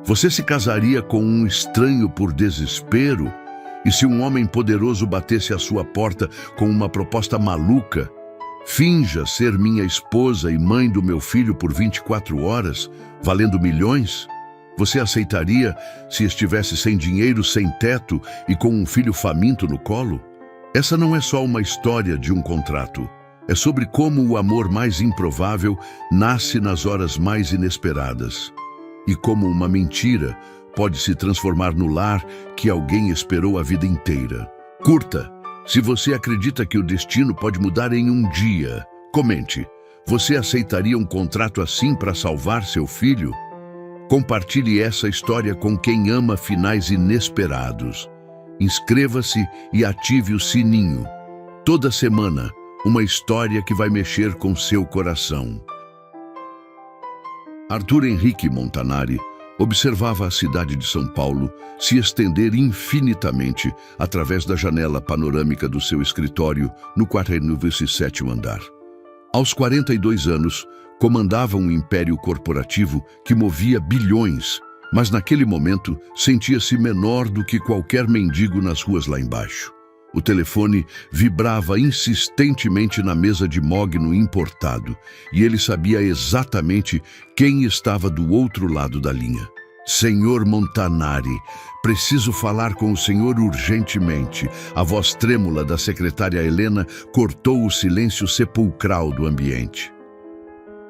Você se casaria com um estranho por desespero? E se um homem poderoso batesse à sua porta com uma proposta maluca? Finja ser minha esposa e mãe do meu filho por 24 horas, valendo milhões? Você aceitaria se estivesse sem dinheiro, sem teto e com um filho faminto no colo? Essa não é só uma história de um contrato. É sobre como o amor mais improvável nasce nas horas mais inesperadas. E como uma mentira pode se transformar no lar que alguém esperou a vida inteira. Curta, se você acredita que o destino pode mudar em um dia. Comente, você aceitaria um contrato assim para salvar seu filho? Compartilhe essa história com quem ama finais inesperados. Inscreva-se e ative o sininho. Toda semana, uma história que vai mexer com seu coração. Arthur Henrique Montanari observava a cidade de São Paulo se estender infinitamente através da janela panorâmica do seu escritório no 47º andar. Aos 42 anos, comandava um império corporativo que movia bilhões, mas naquele momento sentia-se menor do que qualquer mendigo nas ruas lá embaixo. O telefone vibrava insistentemente na mesa de mogno importado e ele sabia exatamente quem estava do outro lado da linha. Senhor Montanari, preciso falar com o senhor urgentemente. A voz trêmula da secretária Helena cortou o silêncio sepulcral do ambiente.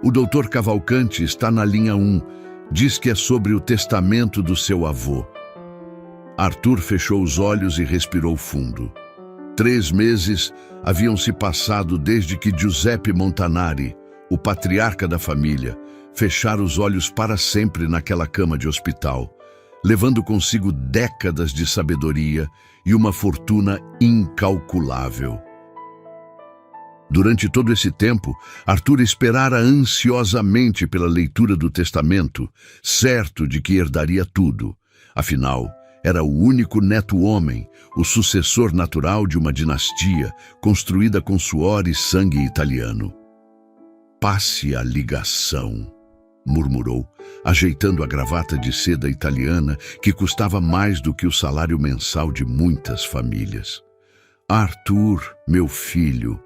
O doutor Cavalcanti está na linha 1. Diz que é sobre o testamento do seu avô. Arthur fechou os olhos e respirou fundo. 3 meses haviam se passado desde que Giuseppe Montanari, o patriarca da família, fechara os olhos para sempre naquela cama de hospital, levando consigo décadas de sabedoria e uma fortuna incalculável. Durante todo esse tempo, Arthur esperara ansiosamente pela leitura do testamento, certo de que herdaria tudo. Afinal, era o único neto-homem, o sucessor natural de uma dinastia construída com suor e sangue italiano. Passe a ligação, murmurou, ajeitando a gravata de seda italiana que custava mais do que o salário mensal de muitas famílias. Arthur, meu filho,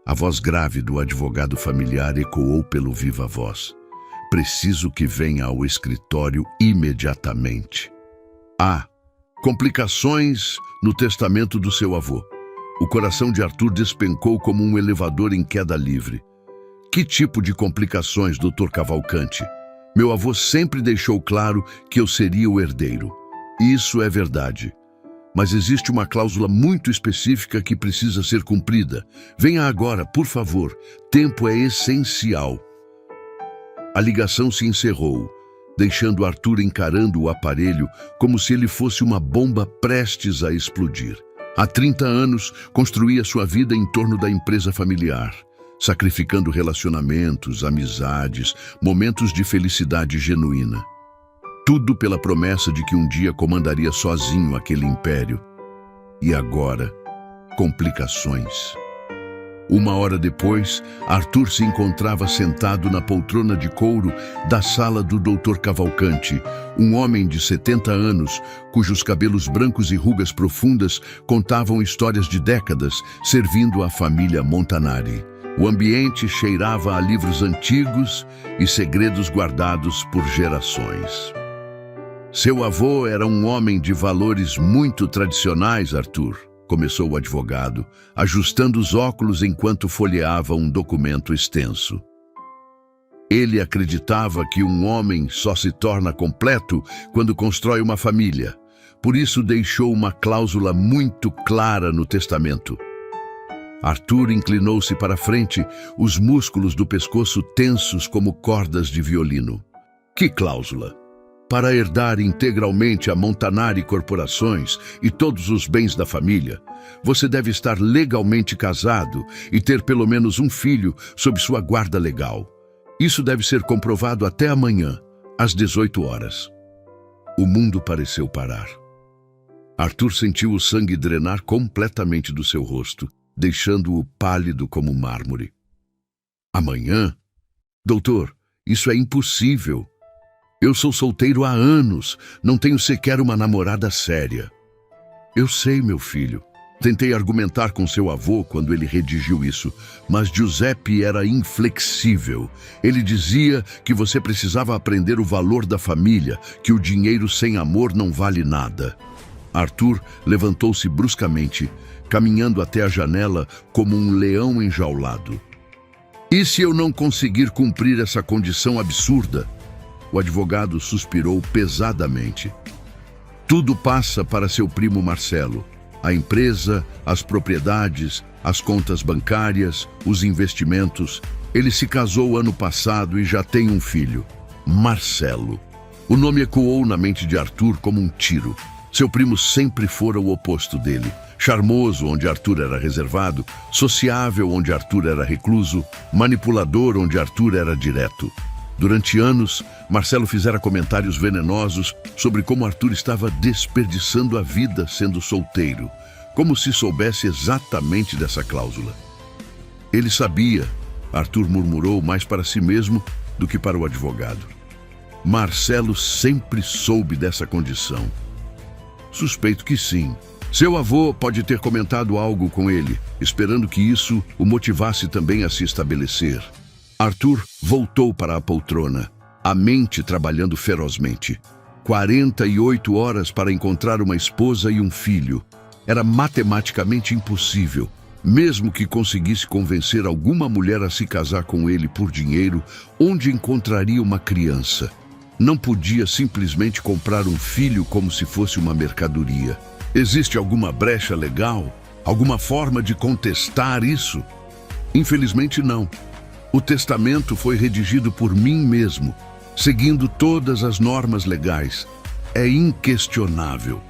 a voz grave do advogado familiar ecoou pelo viva voz. Preciso que venha ao escritório imediatamente. Complicações no testamento do seu avô. O coração de Arthur despencou como um elevador em queda livre. Que tipo de complicações, Dr. Cavalcanti? Meu avô sempre deixou claro que eu seria o herdeiro. Isso é verdade. Mas existe uma cláusula muito específica que precisa ser cumprida. Venha agora, por favor. Tempo é essencial. A ligação se encerrou, deixando Arthur encarando o aparelho como se ele fosse uma bomba prestes a explodir. Há 30 anos, construía sua vida em torno da empresa familiar, sacrificando relacionamentos, amizades, momentos de felicidade genuína. Tudo pela promessa de que um dia comandaria sozinho aquele império. E agora, complicações. 1 hora depois, Arthur se encontrava sentado na poltrona de couro da sala do Dr. Cavalcanti, um homem de 70 anos, cujos cabelos brancos e rugas profundas contavam histórias de décadas, servindo à família Montanari. O ambiente cheirava a livros antigos e segredos guardados por gerações. Seu avô era um homem de valores muito tradicionais, Arthur, começou o advogado, ajustando os óculos enquanto folheava um documento extenso. Ele acreditava que um homem só se torna completo quando constrói uma família. Por isso deixou uma cláusula muito clara no testamento. Arthur inclinou-se para a frente, os músculos do pescoço tensos como cordas de violino. Que cláusula? Para herdar integralmente a Montanari Corporações e todos os bens da família, você deve estar legalmente casado e ter pelo menos um filho sob sua guarda legal. Isso deve ser comprovado até amanhã, às 18 horas. O mundo pareceu parar. Arthur sentiu o sangue drenar completamente do seu rosto, deixando-o pálido como mármore. Amanhã? Doutor, isso é impossível. Eu sou solteiro há anos, não tenho sequer uma namorada séria. Eu sei, meu filho. Tentei argumentar com seu avô quando ele redigiu isso, mas Giuseppe era inflexível. Ele dizia que você precisava aprender o valor da família, que o dinheiro sem amor não vale nada. Arthur levantou-se bruscamente, caminhando até a janela como um leão enjaulado. E se eu não conseguir cumprir essa condição absurda? O advogado suspirou pesadamente. Tudo passa para seu primo Marcelo. A empresa, as propriedades, as contas bancárias, os investimentos. Ele se casou ano passado e já tem um filho, Marcelo. O nome ecoou na mente de Arthur como um tiro. Seu primo sempre fora o oposto dele. Charmoso, onde Arthur era reservado, sociável, onde Arthur era recluso, manipulador, onde Arthur era direto. Durante anos, Marcelo fizera comentários venenosos sobre como Arthur estava desperdiçando a vida sendo solteiro, como se soubesse exatamente dessa cláusula. Ele sabia, Arthur murmurou mais para si mesmo do que para o advogado. Marcelo sempre soube dessa condição. Suspeito que sim. Seu avô pode ter comentado algo com ele, esperando que isso o motivasse também a se estabelecer. Arthur voltou para a poltrona, a mente trabalhando ferozmente. 48 horas para encontrar uma esposa e um filho. Era matematicamente impossível. Mesmo que conseguisse convencer alguma mulher a se casar com ele por dinheiro, onde encontraria uma criança? Não podia simplesmente comprar um filho como se fosse uma mercadoria. Existe alguma brecha legal? Alguma forma de contestar isso? Infelizmente não. O testamento foi redigido por mim mesmo, seguindo todas as normas legais. É inquestionável.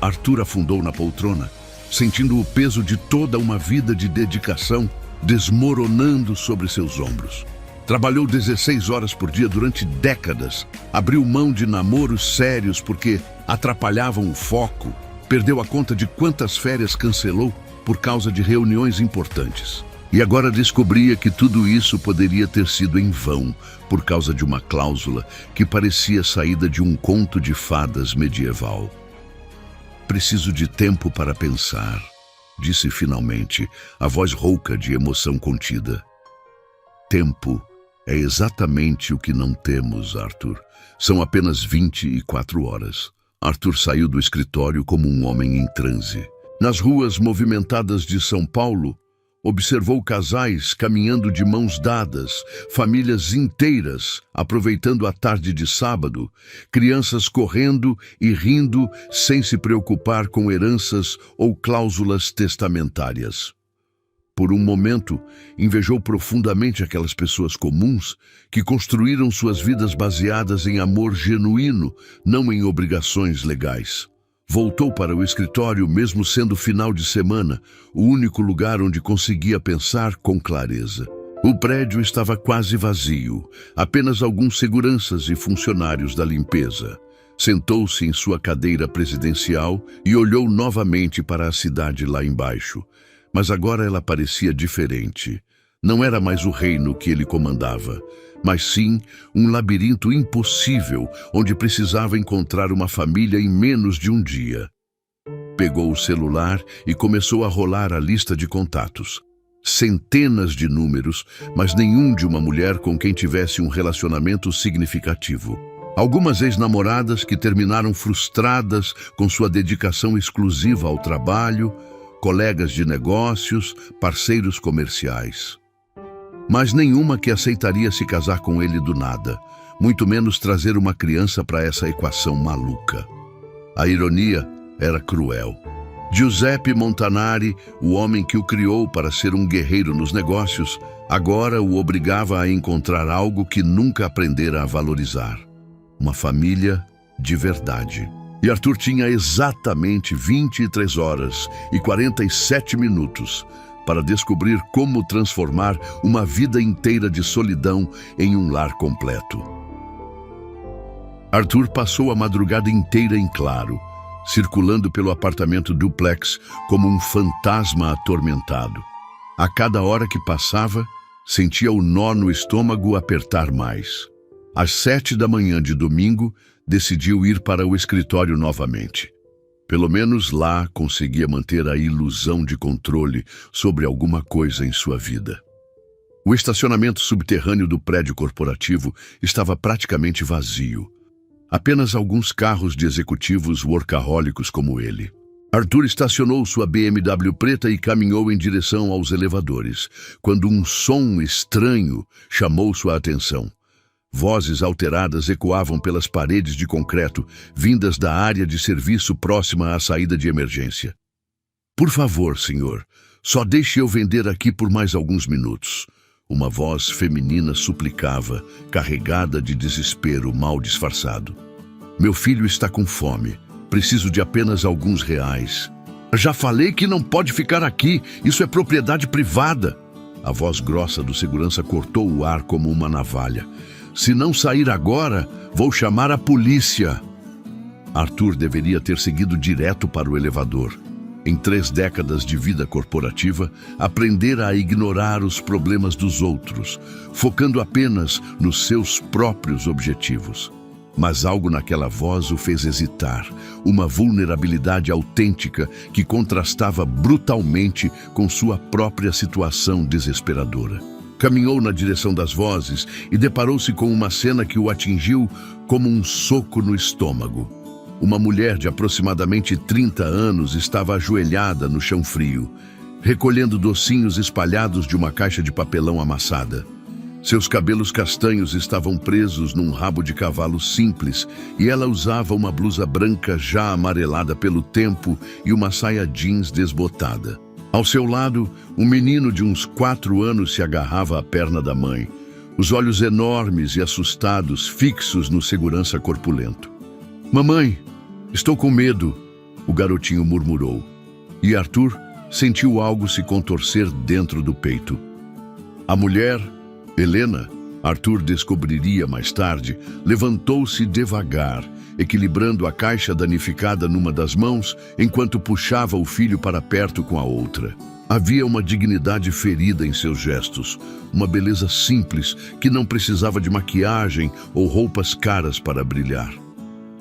Arthur afundou na poltrona, sentindo o peso de toda uma vida de dedicação desmoronando sobre seus ombros. Trabalhou 16 horas por dia durante décadas, abriu mão de namoros sérios porque atrapalhavam o foco, perdeu a conta de quantas férias cancelou por causa de reuniões importantes. E agora descobria que tudo isso poderia ter sido em vão, por causa de uma cláusula que parecia saída de um conto de fadas medieval. Preciso de tempo para pensar, disse finalmente, a voz rouca de emoção contida. Tempo é exatamente o que não temos, Arthur. São apenas 24 horas. Arthur saiu do escritório como um homem em transe. Nas ruas movimentadas de São Paulo, observou casais caminhando de mãos dadas, famílias inteiras aproveitando a tarde de sábado, crianças correndo e rindo sem se preocupar com heranças ou cláusulas testamentárias. Por um momento, invejou profundamente aquelas pessoas comuns que construíram suas vidas baseadas em amor genuíno, não em obrigações legais. Voltou para o escritório mesmo sendo final de semana, o único lugar onde conseguia pensar com clareza. O prédio estava quase vazio, apenas alguns seguranças e funcionários da limpeza. Sentou-se em sua cadeira presidencial e olhou novamente para a cidade lá embaixo. Mas agora ela parecia diferente. Não era mais o reino que ele comandava, mas sim um labirinto impossível onde precisava encontrar uma família em menos de um dia. Pegou o celular e começou a rolar a lista de contatos. Centenas de números, mas nenhum de uma mulher com quem tivesse um relacionamento significativo. Algumas ex-namoradas que terminaram frustradas com sua dedicação exclusiva ao trabalho, colegas de negócios, parceiros comerciais. Mas nenhuma que aceitaria se casar com ele do nada, muito menos trazer uma criança para essa equação maluca. A ironia era cruel. Giuseppe Montanari, o homem que o criou para ser um guerreiro nos negócios, agora o obrigava a encontrar algo que nunca aprendera a valorizar: uma família de verdade. E Arthur tinha exatamente 23 horas e 47 minutos para descobrir como transformar uma vida inteira de solidão em um lar completo. Arthur passou a madrugada inteira em claro, circulando pelo apartamento duplex como um fantasma atormentado. A cada hora que passava, sentia o nó no estômago apertar mais. Às 7 da manhã de domingo, decidiu ir para o escritório novamente. Pelo menos lá conseguia manter a ilusão de controle sobre alguma coisa em sua vida. O estacionamento subterrâneo do prédio corporativo estava praticamente vazio. Apenas alguns carros de executivos workahólicos como ele. Arthur estacionou sua BMW preta e caminhou em direção aos elevadores, quando um som estranho chamou sua atenção. Vozes alteradas ecoavam pelas paredes de concreto, vindas da área de serviço próxima à saída de emergência. "Por favor, senhor, só deixe eu vender aqui por mais alguns minutos." Uma voz feminina suplicava, carregada de desespero mal disfarçado. "Meu filho está com fome. Preciso de apenas alguns reais." "Já falei que não pode ficar aqui. Isso é propriedade privada." A voz grossa do segurança cortou o ar como uma navalha. "Se não sair agora, vou chamar a polícia." Arthur deveria ter seguido direto para o elevador. Em 3 décadas de vida corporativa, aprendera a ignorar os problemas dos outros, focando apenas nos seus próprios objetivos. Mas algo naquela voz o fez hesitar, uma vulnerabilidade autêntica que contrastava brutalmente com sua própria situação desesperadora. Caminhou na direção das vozes e deparou-se com uma cena que o atingiu como um soco no estômago. Uma mulher de aproximadamente 30 anos estava ajoelhada no chão frio, recolhendo docinhos espalhados de uma caixa de papelão amassada. Seus cabelos castanhos estavam presos num rabo de cavalo simples e ela usava uma blusa branca já amarelada pelo tempo e uma saia jeans desbotada. Ao seu lado, um menino de uns 4 anos se agarrava à perna da mãe, os olhos enormes e assustados fixos no segurança corpulento. "Mamãe, estou com medo", o garotinho murmurou, e Arthur sentiu algo se contorcer dentro do peito. A mulher, Helena, Arthur descobriria mais tarde, levantou-se devagar, equilibrando a caixa danificada numa das mãos, enquanto puxava o filho para perto com a outra. Havia uma dignidade ferida em seus gestos, uma beleza simples que não precisava de maquiagem ou roupas caras para brilhar.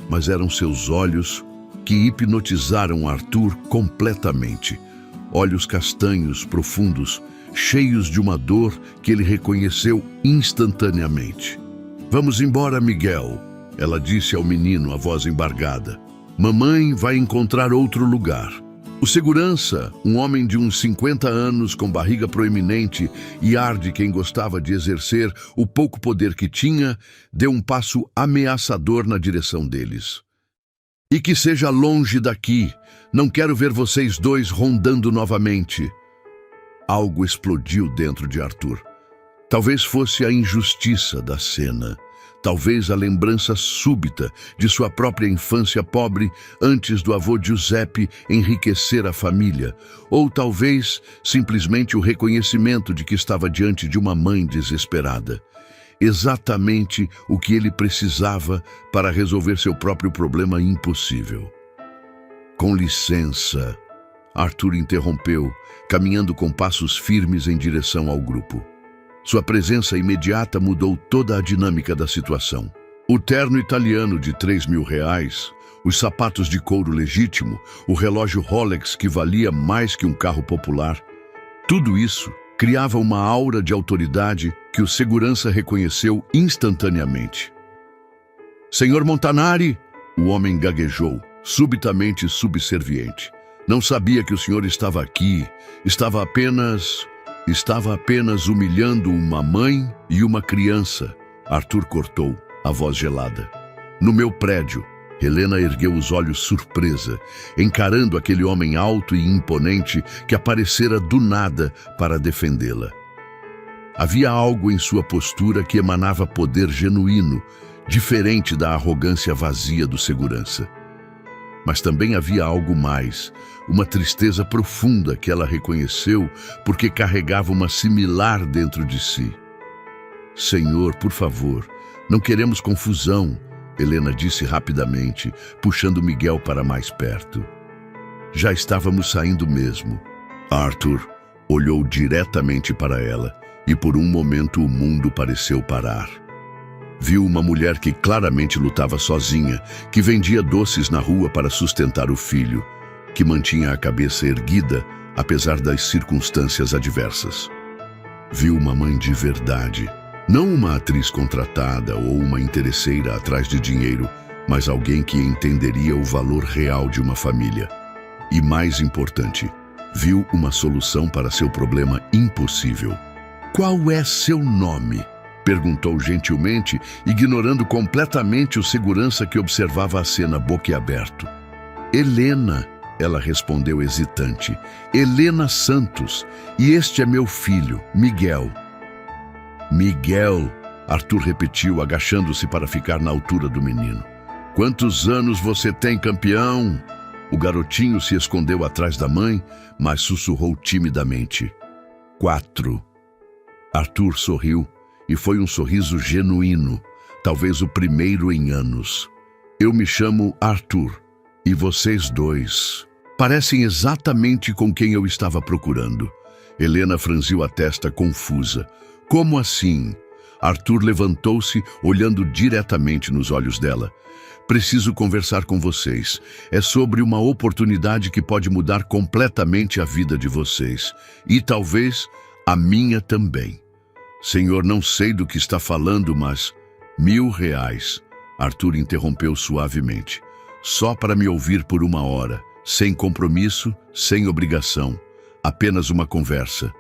Mas eram seus olhos que hipnotizaram Arthur completamente. Olhos castanhos, profundos, cheios de uma dor que ele reconheceu instantaneamente. "Vamos embora, Miguel", ela disse ao menino, a voz embargada. "Mamãe vai encontrar outro lugar." O segurança, um homem de uns 50 anos com barriga proeminente e ar de quem gostava de exercer o pouco poder que tinha, deu um passo ameaçador na direção deles. "E que seja longe daqui. Não quero ver vocês dois rondando novamente." Algo explodiu dentro de Arthur. Talvez fosse a injustiça da cena. Talvez a lembrança súbita de sua própria infância pobre antes do avô Giuseppe enriquecer a família. Ou talvez simplesmente o reconhecimento de que estava diante de uma mãe desesperada. Exatamente o que ele precisava para resolver seu próprio problema impossível. "Com licença", Arthur interrompeu, caminhando com passos firmes em direção ao grupo. Sua presença imediata mudou toda a dinâmica da situação. O terno italiano de R$3.000, os sapatos de couro legítimo, o relógio Rolex que valia mais que um carro popular. Tudo isso criava uma aura de autoridade que o segurança reconheceu instantaneamente. "Senhor Montanari", o homem gaguejou, subitamente subserviente. "Não sabia que o senhor estava aqui. Estava apenas humilhando uma mãe e uma criança." Arthur cortou, a voz gelada. "No meu prédio." Helena ergueu os olhos surpresa, encarando aquele homem alto e imponente que aparecera do nada para defendê-la. Havia algo em sua postura que emanava poder genuíno, diferente da arrogância vazia do segurança. Mas também havia algo mais, uma tristeza profunda que ela reconheceu porque carregava uma similar dentro de si. "Senhor, por favor, não queremos confusão", Helena disse rapidamente, puxando Miguel para mais perto. "Já estávamos saindo mesmo." Arthur olhou diretamente para ela e por um momento o mundo pareceu parar. Viu uma mulher que claramente lutava sozinha, que vendia doces na rua para sustentar o filho, que mantinha a cabeça erguida, apesar das circunstâncias adversas. Viu uma mãe de verdade, não uma atriz contratada ou uma interesseira atrás de dinheiro, mas alguém que entenderia o valor real de uma família. E mais importante, viu uma solução para seu problema impossível. "Qual é seu nome?", perguntou gentilmente, ignorando completamente o segurança que observava a cena boquiaberto. "Helena", ela respondeu hesitante. "Helena Santos, e este é meu filho, Miguel." "Miguel", Arthur repetiu, agachando-se para ficar na altura do menino. "Quantos anos você tem, campeão?" O garotinho se escondeu atrás da mãe, mas sussurrou timidamente: 4. Arthur sorriu, e foi um sorriso genuíno, talvez o primeiro em anos. "Eu me chamo Arthur, e vocês dois parecem exatamente com quem eu estava procurando." Helena franziu a testa confusa. "Como assim?" Arthur levantou-se, olhando diretamente nos olhos dela. "Preciso conversar com vocês. É sobre uma oportunidade que pode mudar completamente a vida de vocês. E talvez a minha também." "Senhor, não sei do que está falando, mas R$1.000. Arthur interrompeu suavemente. "Só para me ouvir por 1 hora, sem compromisso, sem obrigação. Apenas uma conversa."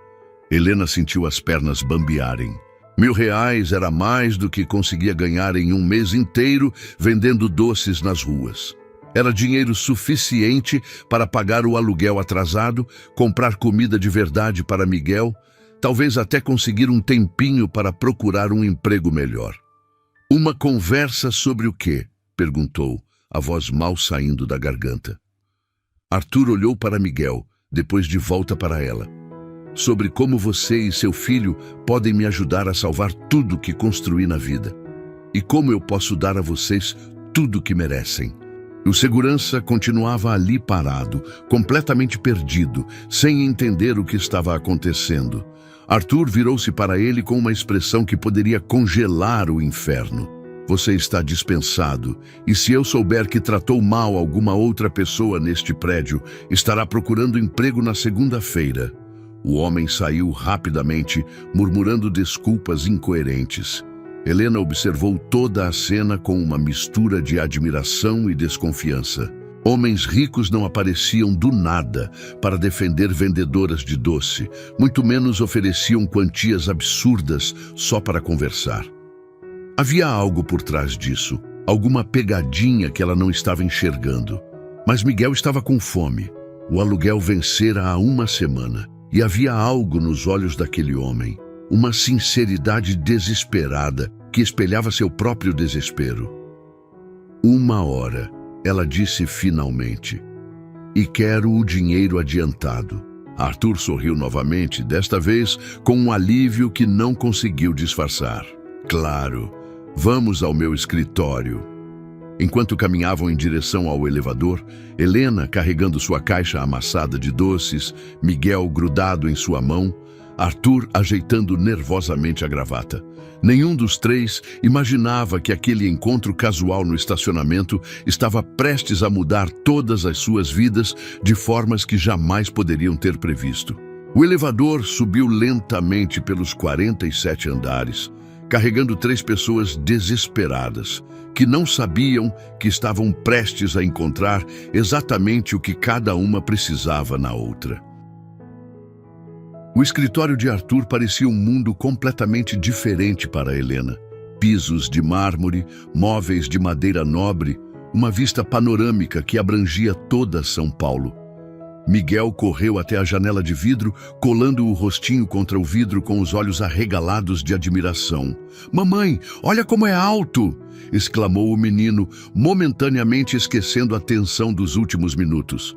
Helena sentiu as pernas bambearem. R$1.000 era mais do que conseguia ganhar em um mês inteiro vendendo doces nas ruas. Era dinheiro suficiente para pagar o aluguel atrasado, comprar comida de verdade para Miguel, talvez até conseguir um tempinho para procurar um emprego melhor. "Uma conversa sobre o quê?", perguntou, a voz mal saindo da garganta. Arthur olhou para Miguel, depois de volta para ela. "Sobre como você e seu filho podem me ajudar a salvar tudo que construí na vida. E como eu posso dar a vocês tudo que merecem." O segurança continuava ali parado, completamente perdido, sem entender o que estava acontecendo. Arthur virou-se para ele com uma expressão que poderia congelar o inferno. "Você está dispensado, e se eu souber que tratou mal alguma outra pessoa neste prédio, estará procurando emprego na segunda-feira." O homem saiu rapidamente, murmurando desculpas incoerentes. Helena observou toda a cena com uma mistura de admiração e desconfiança. Homens ricos não apareciam do nada para defender vendedoras de doce, muito menos ofereciam quantias absurdas só para conversar. Havia algo por trás disso, alguma pegadinha que ela não estava enxergando. Mas Miguel estava com fome. O aluguel vencera há 1 semana. E havia algo nos olhos daquele homem, uma sinceridade desesperada que espelhava seu próprio desespero. 1 hora, ela disse finalmente. "E quero o dinheiro adiantado." Arthur sorriu novamente, desta vez com um alívio que não conseguiu disfarçar. "Claro, vamos ao meu escritório." Enquanto caminhavam em direção ao elevador, Helena carregando sua caixa amassada de doces, Miguel grudado em sua mão, Arthur ajeitando nervosamente a gravata. Nenhum dos três imaginava que aquele encontro casual no estacionamento estava prestes a mudar todas as suas vidas de formas que jamais poderiam ter previsto. O elevador subiu lentamente pelos 47 andares, carregando 3 pessoas desesperadas, que não sabiam que estavam prestes a encontrar exatamente o que cada uma precisava na outra. O escritório de Arthur parecia um mundo completamente diferente para Helena. Pisos de mármore, móveis de madeira nobre, uma vista panorâmica que abrangia toda São Paulo. Miguel correu até a janela de vidro, colando o rostinho contra o vidro com os olhos arregalados de admiração. "Mamãe, olha como é alto!" exclamou o menino, momentaneamente esquecendo a tensão dos últimos minutos.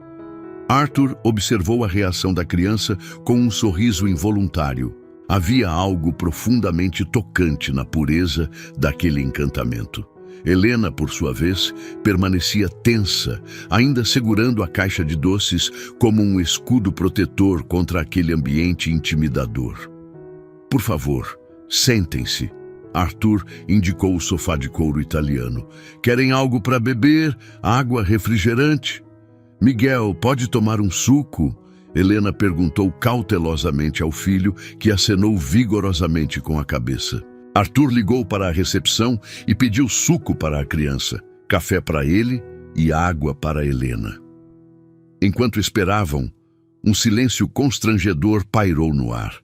Arthur observou a reação da criança com um sorriso involuntário. Havia algo profundamente tocante na pureza daquele encantamento. Helena, por sua vez, permanecia tensa, ainda segurando a caixa de doces como um escudo protetor contra aquele ambiente intimidador. "Por favor, sentem-se." Arthur indicou o sofá de couro italiano. Querem algo para beber? Água, refrigerante? Miguel, pode tomar um suco? Helena perguntou cautelosamente ao filho, que acenou vigorosamente com a cabeça. Arthur ligou para a recepção e pediu suco para a criança, café para ele e água para Helena. Enquanto esperavam, um silêncio constrangedor pairou no ar.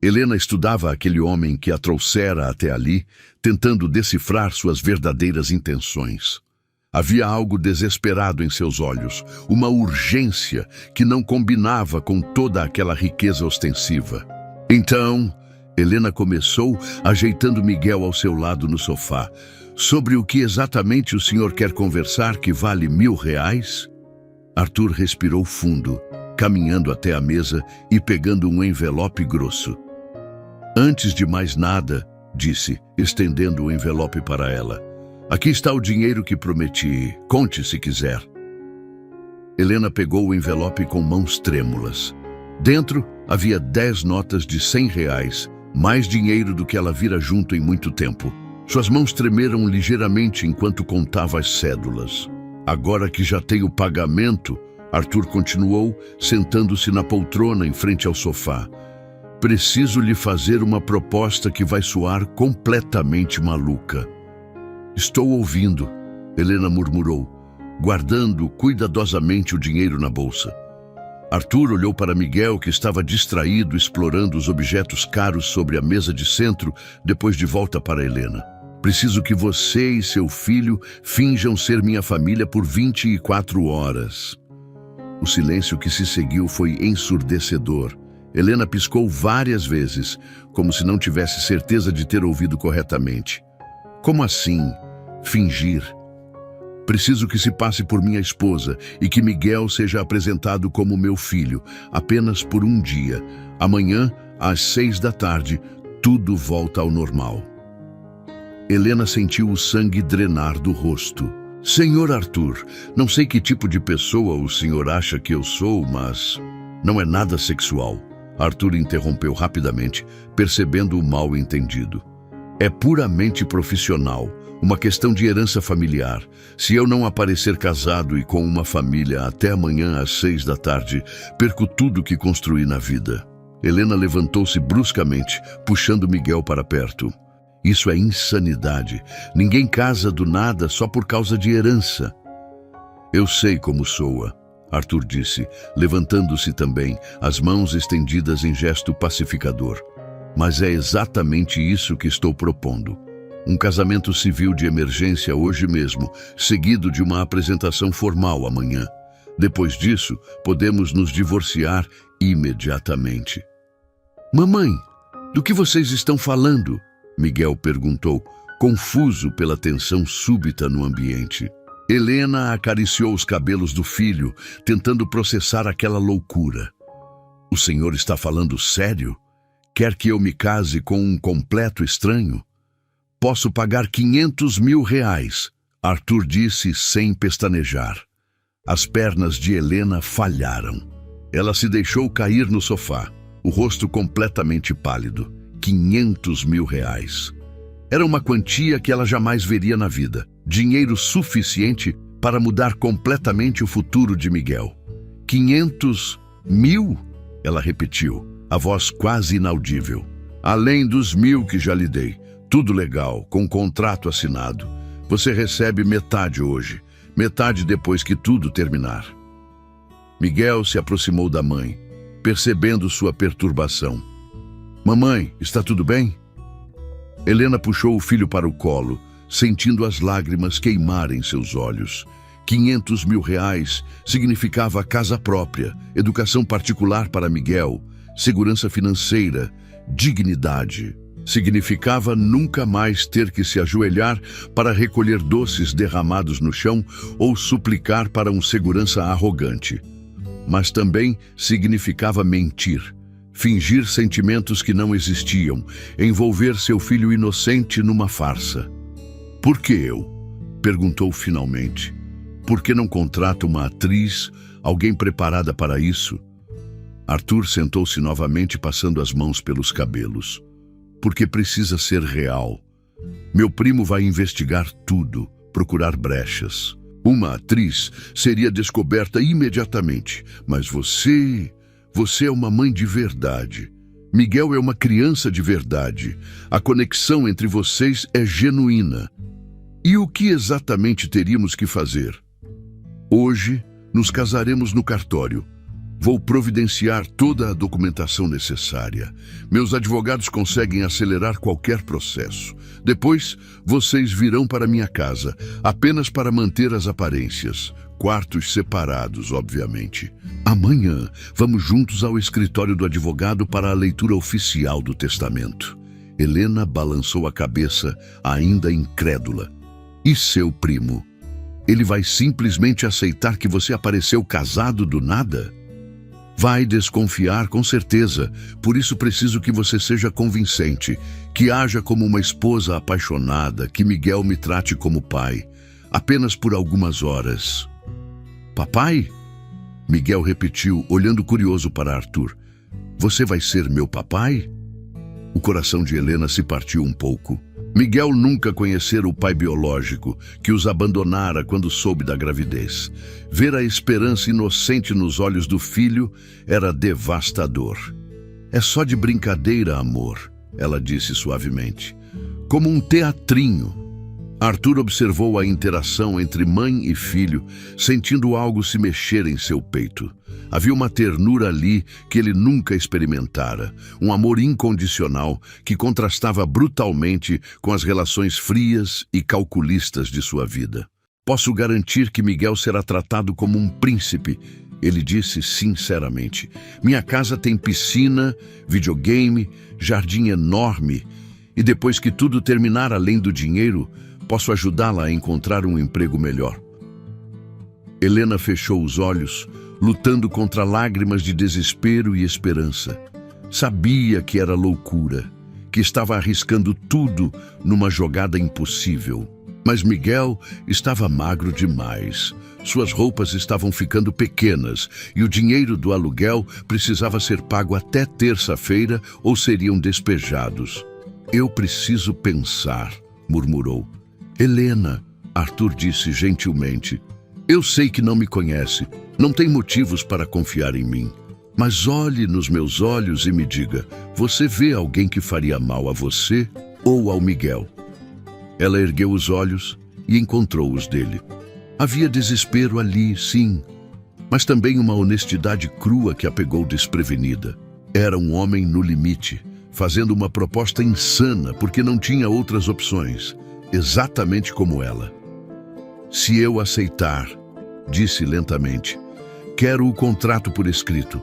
Helena estudava aquele homem que a trouxera até ali, tentando decifrar suas verdadeiras intenções. Havia algo desesperado em seus olhos, uma urgência que não combinava com toda aquela riqueza ostensiva. Então, Helena começou, ajeitando Miguel ao seu lado no sofá. Sobre o que exatamente o senhor quer conversar que vale R$1.000? Arthur respirou fundo, caminhando até a mesa e pegando um envelope grosso. Antes de mais nada, disse, estendendo o envelope para ela. Aqui está o dinheiro que prometi. Conte se quiser. Helena pegou o envelope com mãos trêmulas. Dentro havia 10 notas de R$100, mais dinheiro do que ela vira junto em muito tempo. Suas mãos tremeram ligeiramente enquanto contava as cédulas. Agora que já tem o pagamento, Arthur continuou, sentando-se na poltrona em frente ao sofá. Preciso lhe fazer uma proposta que vai soar completamente maluca. Estou ouvindo, Helena murmurou, guardando cuidadosamente o dinheiro na bolsa. Arthur olhou para Miguel, que estava distraído explorando os objetos caros sobre a mesa de centro, depois de volta para Helena. Preciso que você e seu filho finjam ser minha família por 24 horas. O silêncio que se seguiu foi ensurdecedor. Helena piscou várias vezes, como se não tivesse certeza de ter ouvido corretamente. Como assim? Fingir. Preciso que se passe por minha esposa e que Miguel seja apresentado como meu filho, apenas por um dia. Amanhã, às 6 da tarde, tudo volta ao normal. Helena sentiu o sangue drenar do rosto. Senhor Arthur, não sei que tipo de pessoa o senhor acha que eu sou, mas não é nada sexual. Arthur interrompeu rapidamente, percebendo o mal-entendido. É puramente profissional, uma questão de herança familiar. Se eu não aparecer casado e com uma família até amanhã às 6 da tarde, perco tudo que construí na vida. Helena levantou-se bruscamente, puxando Miguel para perto. Isso é insanidade. Ninguém casa do nada só por causa de herança. Eu sei como soa, Arthur disse, levantando-se também, as mãos estendidas em gesto pacificador. Mas é exatamente isso que estou propondo. Um casamento civil de emergência hoje mesmo, seguido de uma apresentação formal amanhã. Depois disso, podemos nos divorciar imediatamente. Mamãe, do que vocês estão falando? Miguel perguntou, confuso pela tensão súbita no ambiente. Helena acariciou os cabelos do filho, tentando processar aquela loucura. O senhor está falando sério? Quer que eu me case com um completo estranho? Posso pagar R$500.000, Arthur disse sem pestanejar. As pernas de Helena falharam. Ela se deixou cair no sofá, o rosto completamente pálido. R$500.000. Era uma quantia que ela jamais veria na vida. Dinheiro suficiente para mudar completamente o futuro de Miguel. 500 mil? Ela repetiu, a voz quase inaudível. Além dos 1.000 que já lhe dei. Tudo legal, com contrato assinado. Você recebe metade hoje, metade depois que tudo terminar. Miguel se aproximou da mãe, percebendo sua perturbação. Mamãe, está tudo bem? Helena puxou o filho para o colo, sentindo as lágrimas queimarem seus olhos. R$500.000 significava casa própria, educação particular para Miguel, segurança financeira, dignidade. Significava nunca mais ter que se ajoelhar para recolher doces derramados no chão ou suplicar para um segurança arrogante. Mas também significava mentir, fingir sentimentos que não existiam, envolver seu filho inocente numa farsa. Por que eu? Perguntou finalmente. Por que não contrata uma atriz, alguém preparada para isso? Arthur sentou-se novamente, passando as mãos pelos cabelos. Porque precisa ser real. Meu primo vai investigar tudo, procurar brechas. Uma atriz seria descoberta imediatamente, mas você é uma mãe de verdade. Miguel é uma criança de verdade. A conexão entre vocês é genuína. E o que exatamente teríamos que fazer? Hoje, nos casaremos no cartório. Vou providenciar toda a documentação necessária. Meus advogados conseguem acelerar qualquer processo. Depois, vocês virão para minha casa, apenas para manter as aparências. Quartos separados, obviamente. Amanhã, vamos juntos ao escritório do advogado para a leitura oficial do testamento. Helena balançou a cabeça, ainda incrédula. E seu primo? Ele vai simplesmente aceitar que você apareceu casado do nada? Vai desconfiar, com certeza. Por isso preciso que você seja convincente, que haja como uma esposa apaixonada, que Miguel me trate como pai, apenas por algumas horas. Papai? Miguel repetiu, olhando curioso para Arthur. Você vai ser meu papai? O coração de Helena se partiu um pouco. Miguel nunca conhecera o pai biológico, que os abandonara quando soube da gravidez. Ver a esperança inocente nos olhos do filho era devastador. É só de brincadeira, amor, ela disse suavemente. Como um teatrinho. Arthur observou a interação entre mãe e filho, sentindo algo se mexer em seu peito. Havia uma ternura ali que ele nunca experimentara, um amor incondicional que contrastava brutalmente com as relações frias e calculistas de sua vida. Posso garantir que Miguel será tratado como um príncipe, ele disse sinceramente. Minha casa tem piscina, videogame, jardim enorme, e depois que tudo terminar além do dinheiro, posso ajudá-la a encontrar um emprego melhor. Helena fechou os olhos, lutando contra lágrimas de desespero e esperança. Sabia que era loucura, que estava arriscando tudo numa jogada impossível. Mas Miguel estava magro demais. Suas roupas estavam ficando pequenas e o dinheiro do aluguel precisava ser pago até terça-feira ou seriam despejados. Eu preciso pensar, murmurou. Helena, Arthur disse gentilmente. Eu sei que não me conhece, não tem motivos para confiar em mim. Mas olhe nos meus olhos e me diga, você vê alguém que faria mal a você ou ao Miguel? Ela ergueu os olhos e encontrou os dele. Havia desespero ali, sim, mas também uma honestidade crua que a pegou desprevenida. Era um homem no limite, fazendo uma proposta insana porque não tinha outras opções, exatamente como ela. Se eu aceitar, disse lentamente, quero o contrato por escrito,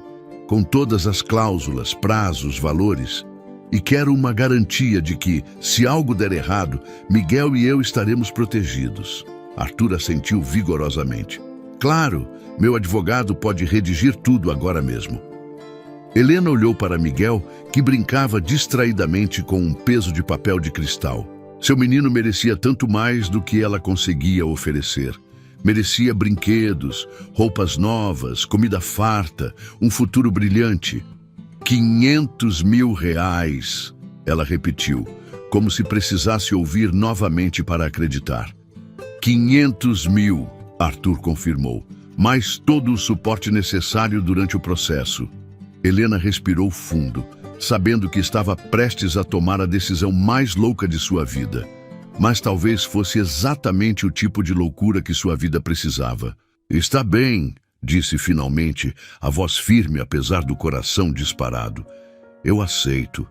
com todas as cláusulas, prazos, valores, e quero uma garantia de que, se algo der errado, Miguel e eu estaremos protegidos. Arthur assentiu vigorosamente. Claro, meu advogado pode redigir tudo agora mesmo. Helena olhou para Miguel, que brincava distraidamente com um peso de papel de cristal. Seu menino merecia tanto mais do que ela conseguia oferecer. Merecia brinquedos, roupas novas, comida farta, um futuro brilhante. 500 mil reais, ela repetiu, como se precisasse ouvir novamente para acreditar. 500 mil, Arthur confirmou, mais todo o suporte necessário durante o processo. Helena respirou fundo, sabendo que estava prestes a tomar a decisão mais louca de sua vida. Mas talvez fosse exatamente o tipo de loucura que sua vida precisava. Está bem, disse finalmente, a voz firme apesar do coração disparado. Eu aceito.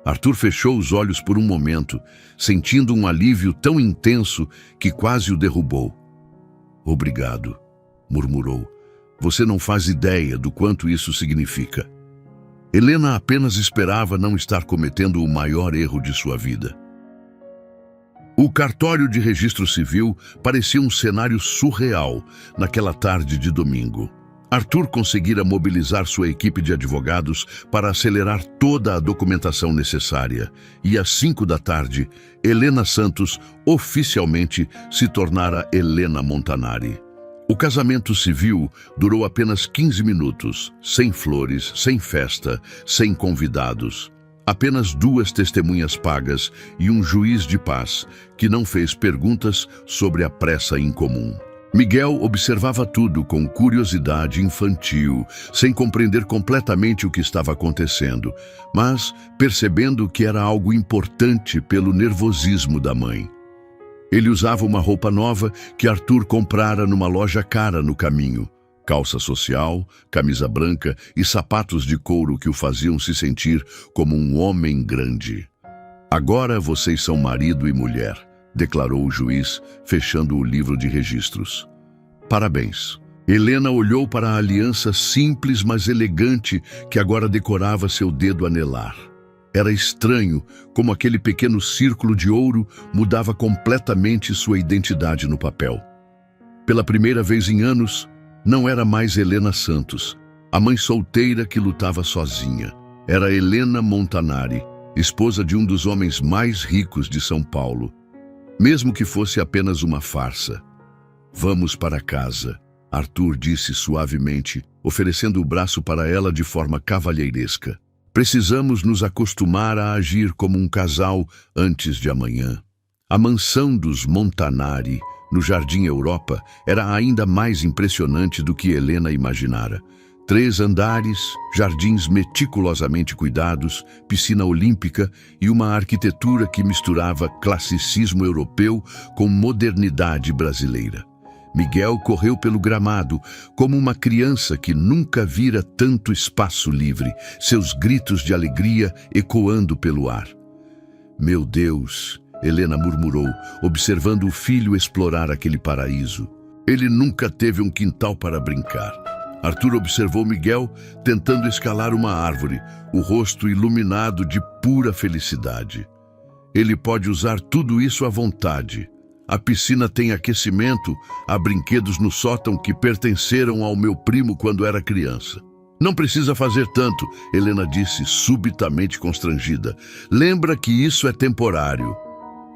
Arthur fechou os olhos por um momento, sentindo um alívio tão intenso que quase o derrubou. Obrigado, murmurou. Você não faz ideia do quanto isso significa. Helena apenas esperava não estar cometendo o maior erro de sua vida. O cartório de registro civil parecia um cenário surreal naquela tarde de domingo. Arthur conseguira mobilizar sua equipe de advogados para acelerar toda a documentação necessária. E às 5 da tarde, Helena Santos oficialmente se tornara Helena Montanari. O casamento civil durou apenas 15 minutos, sem flores, sem festa, sem convidados. Apenas 2 testemunhas pagas e um juiz de paz, que não fez perguntas sobre a pressa incomum. Miguel observava tudo com curiosidade infantil, sem compreender completamente o que estava acontecendo, mas percebendo que era algo importante pelo nervosismo da mãe. Ele usava uma roupa nova que Arthur comprara numa loja cara no caminho. Calça social, camisa branca e sapatos de couro que o faziam se sentir como um homem grande. "Agora vocês são marido e mulher", declarou o juiz, fechando o livro de registros. "Parabéns." Helena olhou para a aliança simples, mas elegante, que agora decorava seu dedo anelar. Era estranho como aquele pequeno círculo de ouro mudava completamente sua identidade no papel. Pela primeira vez em anos, não era mais Helena Santos, a mãe solteira que lutava sozinha. Era Helena Montanari, esposa de um dos homens mais ricos de São Paulo. Mesmo que fosse apenas uma farsa. "Vamos para casa", Arthur disse suavemente, oferecendo o braço para ela de forma cavalheiresca. "Precisamos nos acostumar a agir como um casal antes de amanhã." A mansão dos Montanari, no Jardim Europa, era ainda mais impressionante do que Helena imaginara. 3 andares, jardins meticulosamente cuidados, piscina olímpica e uma arquitetura que misturava classicismo europeu com modernidade brasileira. Miguel correu pelo gramado, como uma criança que nunca vira tanto espaço livre, seus gritos de alegria ecoando pelo ar. "Meu Deus", Helena murmurou, observando o filho explorar aquele paraíso. Ele nunca teve um quintal para brincar. Arthur observou Miguel tentando escalar uma árvore, o rosto iluminado de pura felicidade. "Ele pode usar tudo isso à vontade. A piscina tem aquecimento, há brinquedos no sótão que pertenceram ao meu primo quando era criança." "Não precisa fazer tanto", Helena disse, subitamente constrangida. "Lembra que isso é temporário."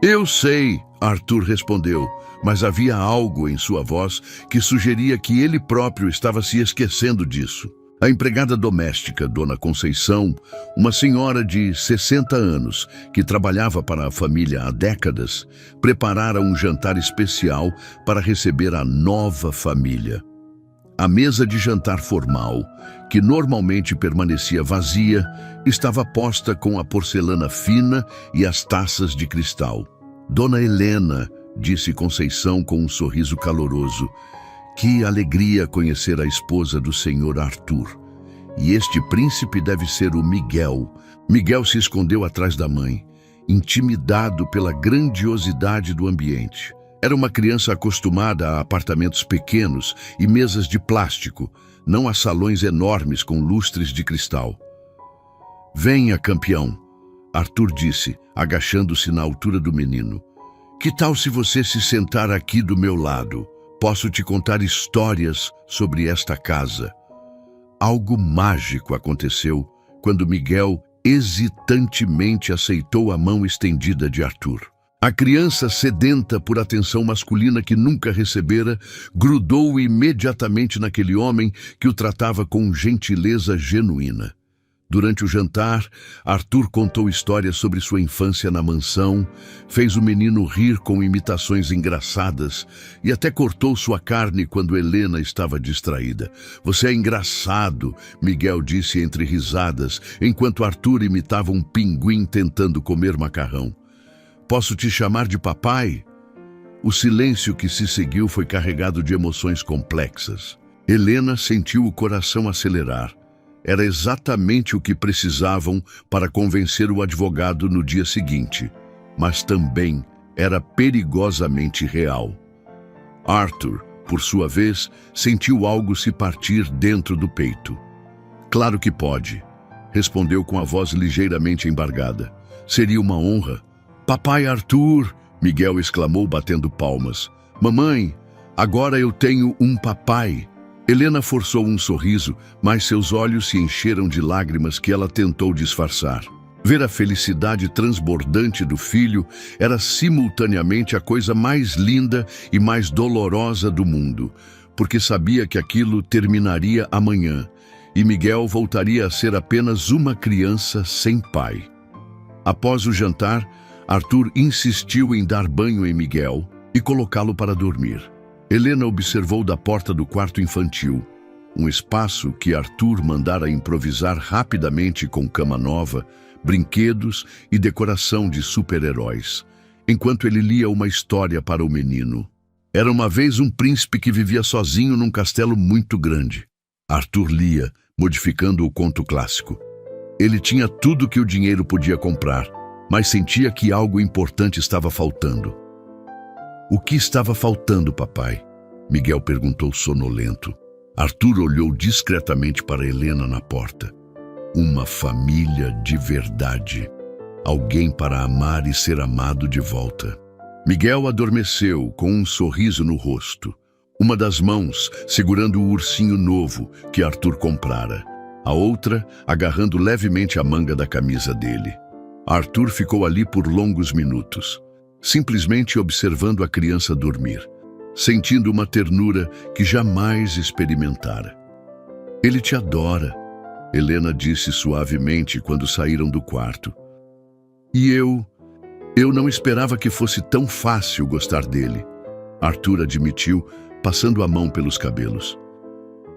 "Eu sei", Arthur respondeu, mas havia algo em sua voz que sugeria que ele próprio estava se esquecendo disso. A empregada doméstica, Dona Conceição, uma senhora de 60 anos, que trabalhava para a família há décadas, preparara um jantar especial para receber a nova família. A mesa de jantar formal, que normalmente permanecia vazia, estava posta com a porcelana fina e as taças de cristal. "Dona Helena", disse Conceição com um sorriso caloroso, "que alegria conhecer a esposa do senhor Arthur. E este príncipe deve ser o Miguel." Miguel se escondeu atrás da mãe, intimidado pela grandiosidade do ambiente. Era uma criança acostumada a apartamentos pequenos e mesas de plástico, não a salões enormes com lustres de cristal. "Venha, campeão", Arthur disse, agachando-se na altura do menino. "Que tal se você se sentar aqui do meu lado? Posso te contar histórias sobre esta casa." Algo mágico aconteceu quando Miguel hesitantemente aceitou a mão estendida de Arthur. A criança, sedenta por atenção masculina que nunca recebera, grudou imediatamente naquele homem que o tratava com gentileza genuína. Durante o jantar, Arthur contou histórias sobre sua infância na mansão, fez o menino rir com imitações engraçadas e até cortou sua carne quando Helena estava distraída. "Você é engraçado", Miguel disse entre risadas, enquanto Arthur imitava um pinguim tentando comer macarrão. "Posso te chamar de papai?" O silêncio que se seguiu foi carregado de emoções complexas. Helena sentiu o coração acelerar. Era exatamente o que precisavam para convencer o advogado no dia seguinte, mas também era perigosamente real. Arthur, por sua vez, sentiu algo se partir dentro do peito. "Claro que pode", respondeu com a voz ligeiramente embargada. "Seria uma honra." "Papai Arthur", Miguel exclamou batendo palmas. "Mamãe, agora eu tenho um papai." Helena forçou um sorriso, mas seus olhos se encheram de lágrimas que ela tentou disfarçar. Ver a felicidade transbordante do filho era simultaneamente a coisa mais linda e mais dolorosa do mundo, porque sabia que aquilo terminaria amanhã, e Miguel voltaria a ser apenas uma criança sem pai. Após o jantar, Arthur insistiu em dar banho em Miguel e colocá-lo para dormir. Helena observou da porta do quarto infantil, um espaço que Arthur mandara improvisar rapidamente com cama nova, brinquedos e decoração de super-heróis, enquanto ele lia uma história para o menino. Era uma vez um príncipe que vivia sozinho num castelo muito grande. Arthur lia, modificando o conto clássico. Ele tinha tudo que o dinheiro podia comprar, mas sentia que algo importante estava faltando. O que estava faltando, papai? Miguel perguntou sonolento. Arthur olhou discretamente para Helena na porta. Uma família de verdade. Alguém para amar e ser amado de volta. Miguel adormeceu com um sorriso no rosto. Uma das mãos segurando o ursinho novo que Arthur comprara. A outra agarrando levemente a manga da camisa dele. Arthur ficou ali por longos minutos, simplesmente observando a criança dormir, sentindo uma ternura que jamais experimentara. Ele te adora, Helena disse suavemente quando saíram do quarto. E eu não esperava que fosse tão fácil gostar dele, Arthur admitiu, passando a mão pelos cabelos.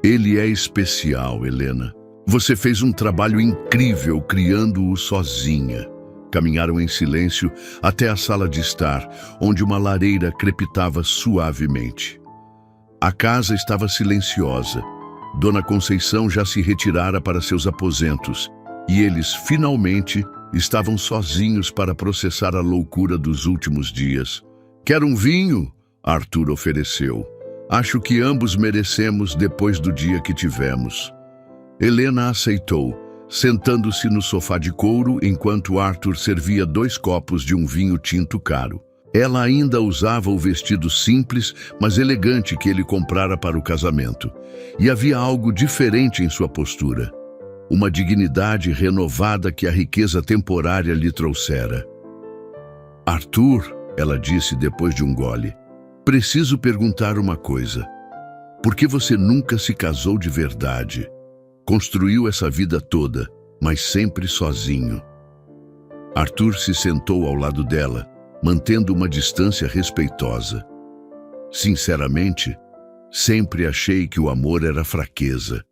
Ele é especial, Helena. Você fez um trabalho incrível criando-o sozinha. Caminharam em silêncio até a sala de estar, onde uma lareira crepitava suavemente. A casa estava silenciosa. Dona Conceição já se retirara para seus aposentos, e eles, finalmente, estavam sozinhos para processar a loucura dos últimos dias. Quer um vinho? Arthur ofereceu. Acho que ambos merecemos depois do dia que tivemos. Helena aceitou, sentando-se no sofá de couro enquanto Arthur servia 2 copos de um vinho tinto caro. Ela ainda usava o vestido simples, mas elegante que ele comprara para o casamento. E havia algo diferente em sua postura. Uma dignidade renovada que a riqueza temporária lhe trouxera. Arthur, ela disse depois de um gole, preciso perguntar uma coisa. Por que você nunca se casou de verdade? Construiu essa vida toda, mas sempre sozinho. Arthur se sentou ao lado dela, mantendo uma distância respeitosa. Sinceramente, sempre achei que o amor era fraqueza.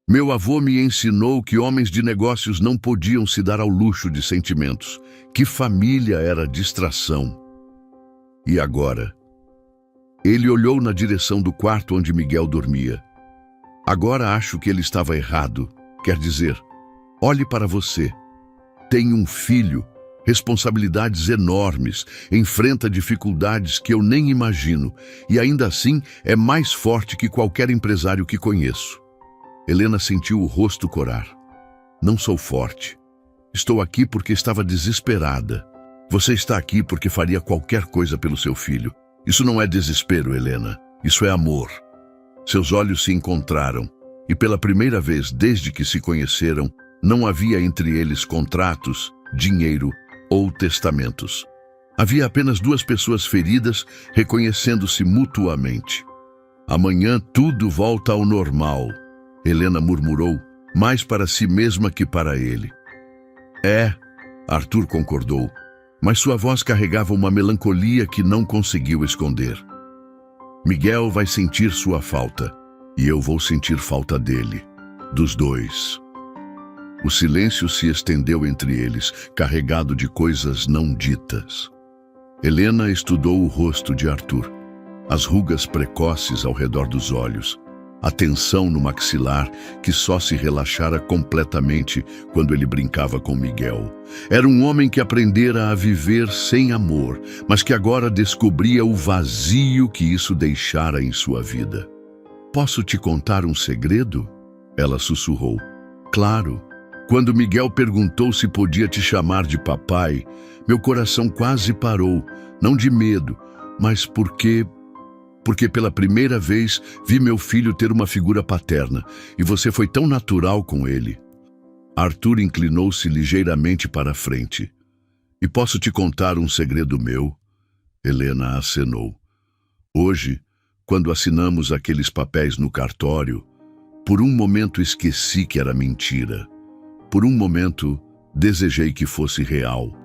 Meu avô me ensinou que homens de negócios não podiam se dar ao luxo de sentimentos, que família era distração. E agora? Ele olhou na direção do quarto onde Miguel dormia. Agora acho que ele estava errado. Quer dizer, olhe para você. Tem um filho, responsabilidades enormes, enfrenta dificuldades que eu nem imagino, e ainda assim é mais forte que qualquer empresário que conheço. Helena sentiu o rosto corar. Não sou forte. Estou aqui porque estava desesperada. Você está aqui porque faria qualquer coisa pelo seu filho. Isso não é desespero, Helena. Isso é amor. Seus olhos se encontraram, e pela primeira vez desde que se conheceram, não havia entre eles contratos, dinheiro ou testamentos. Havia apenas 2 pessoas feridas, reconhecendo-se mutuamente. Amanhã tudo volta ao normal, Helena murmurou, mais para si mesma que para ele. Arthur concordou, mas sua voz carregava uma melancolia que não conseguiu esconder. Miguel vai sentir sua falta, e eu vou sentir falta dele, dos 2. O silêncio se estendeu entre eles, carregado de coisas não ditas. Helena estudou o rosto de Arthur, as rugas precoces ao redor dos olhos, a tensão no maxilar que só se relaxara completamente quando ele brincava com Miguel. Era um homem que aprendera a viver sem amor, mas que agora descobria o vazio que isso deixara em sua vida. Posso te contar um segredo? Ela sussurrou. Claro. Quando Miguel perguntou se podia te chamar de papai, meu coração quase parou, não de medo, mas porque pela primeira vez vi meu filho ter uma figura paterna, e você foi tão natural com ele. Arthur inclinou-se ligeiramente para a frente. E posso te contar um segredo meu? Helena acenou. Hoje, quando assinamos aqueles papéis no cartório, por um momento esqueci que era mentira. Por um momento, desejei que fosse real.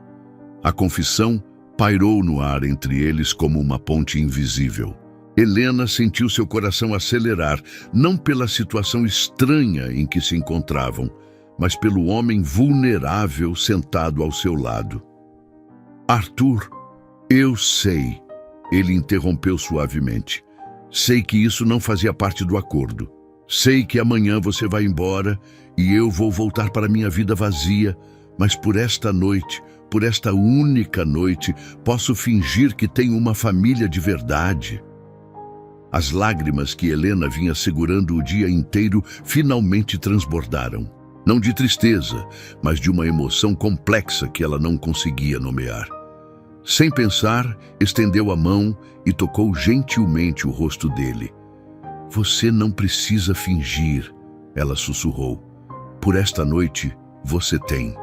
A confissão pairou no ar entre eles como uma ponte invisível. Helena sentiu seu coração acelerar, não pela situação estranha em que se encontravam, mas pelo homem vulnerável sentado ao seu lado. Arthur, eu sei, ele interrompeu suavemente. Sei que isso não fazia parte do acordo. Sei que amanhã você vai embora e eu vou voltar para minha vida vazia, mas por esta noite, por esta única noite, posso fingir que tenho uma família de verdade. As lágrimas que Helena vinha segurando o dia inteiro finalmente transbordaram. Não de tristeza, mas de uma emoção complexa que ela não conseguia nomear. Sem pensar, estendeu a mão e tocou gentilmente o rosto dele. Você não precisa fingir, ela sussurrou. Por esta noite, você tem.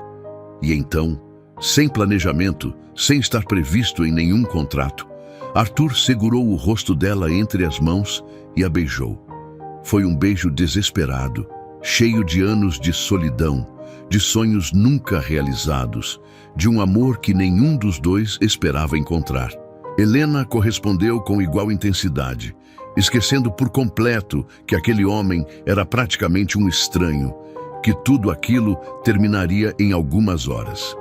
E então, sem planejamento, sem estar previsto em nenhum contrato, Arthur segurou o rosto dela entre as mãos e a beijou. Foi um beijo desesperado, cheio de anos de solidão, de sonhos nunca realizados, de um amor que nenhum dos dois esperava encontrar. Helena correspondeu com igual intensidade, esquecendo por completo que aquele homem era praticamente um estranho, que tudo aquilo terminaria em algumas horas.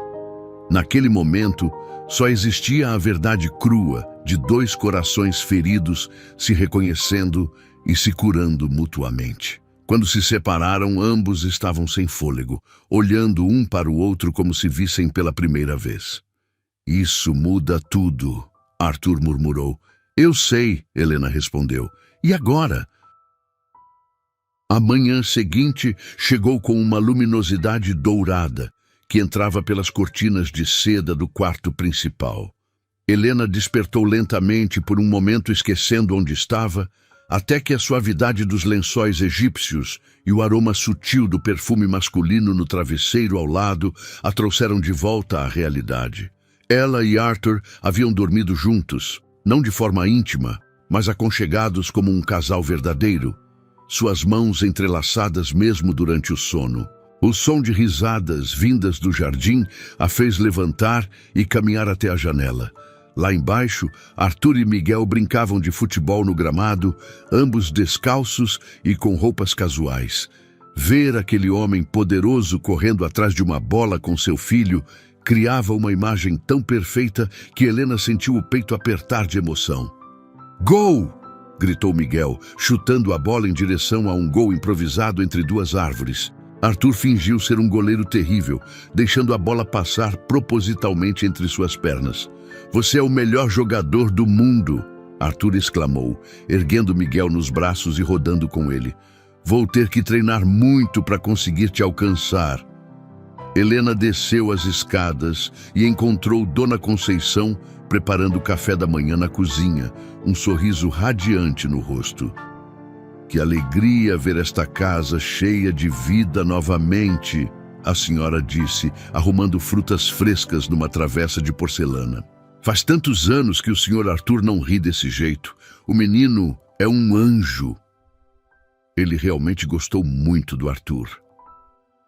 Naquele momento, só existia a verdade crua de dois corações feridos se reconhecendo e se curando mutuamente. Quando se separaram, ambos estavam sem fôlego, olhando um para o outro como se vissem pela primeira vez. Isso muda tudo, Arthur murmurou. Eu sei, Helena respondeu. E agora? A manhã seguinte chegou com uma luminosidade dourada que entrava pelas cortinas de seda do quarto principal. Helena despertou lentamente por um momento, esquecendo onde estava, até que a suavidade dos lençóis egípcios e o aroma sutil do perfume masculino no travesseiro ao lado a trouxeram de volta à realidade. Ela e Arthur haviam dormido juntos, não de forma íntima, mas aconchegados como um casal verdadeiro, suas mãos entrelaçadas mesmo durante o sono. O som de risadas vindas do jardim a fez levantar e caminhar até a janela. Lá embaixo, Arthur e Miguel brincavam de futebol no gramado, ambos descalços e com roupas casuais. Ver aquele homem poderoso correndo atrás de uma bola com seu filho criava uma imagem tão perfeita que Helena sentiu o peito apertar de emoção. Gol! Gritou Miguel, chutando a bola em direção a um gol improvisado entre duas árvores. Arthur fingiu ser um goleiro terrível, deixando a bola passar propositalmente entre suas pernas. Você é o melhor jogador do mundo, Arthur exclamou, erguendo Miguel nos braços e rodando com ele. Vou ter que treinar muito para conseguir te alcançar. Helena desceu as escadas e encontrou Dona Conceição preparando o café da manhã na cozinha, um sorriso radiante no rosto. Que alegria ver esta casa cheia de vida novamente, a senhora disse, arrumando frutas frescas numa travessa de porcelana. Faz tantos anos que o senhor Arthur não ri desse jeito. O menino é um anjo. Ele realmente gostou muito do Arthur.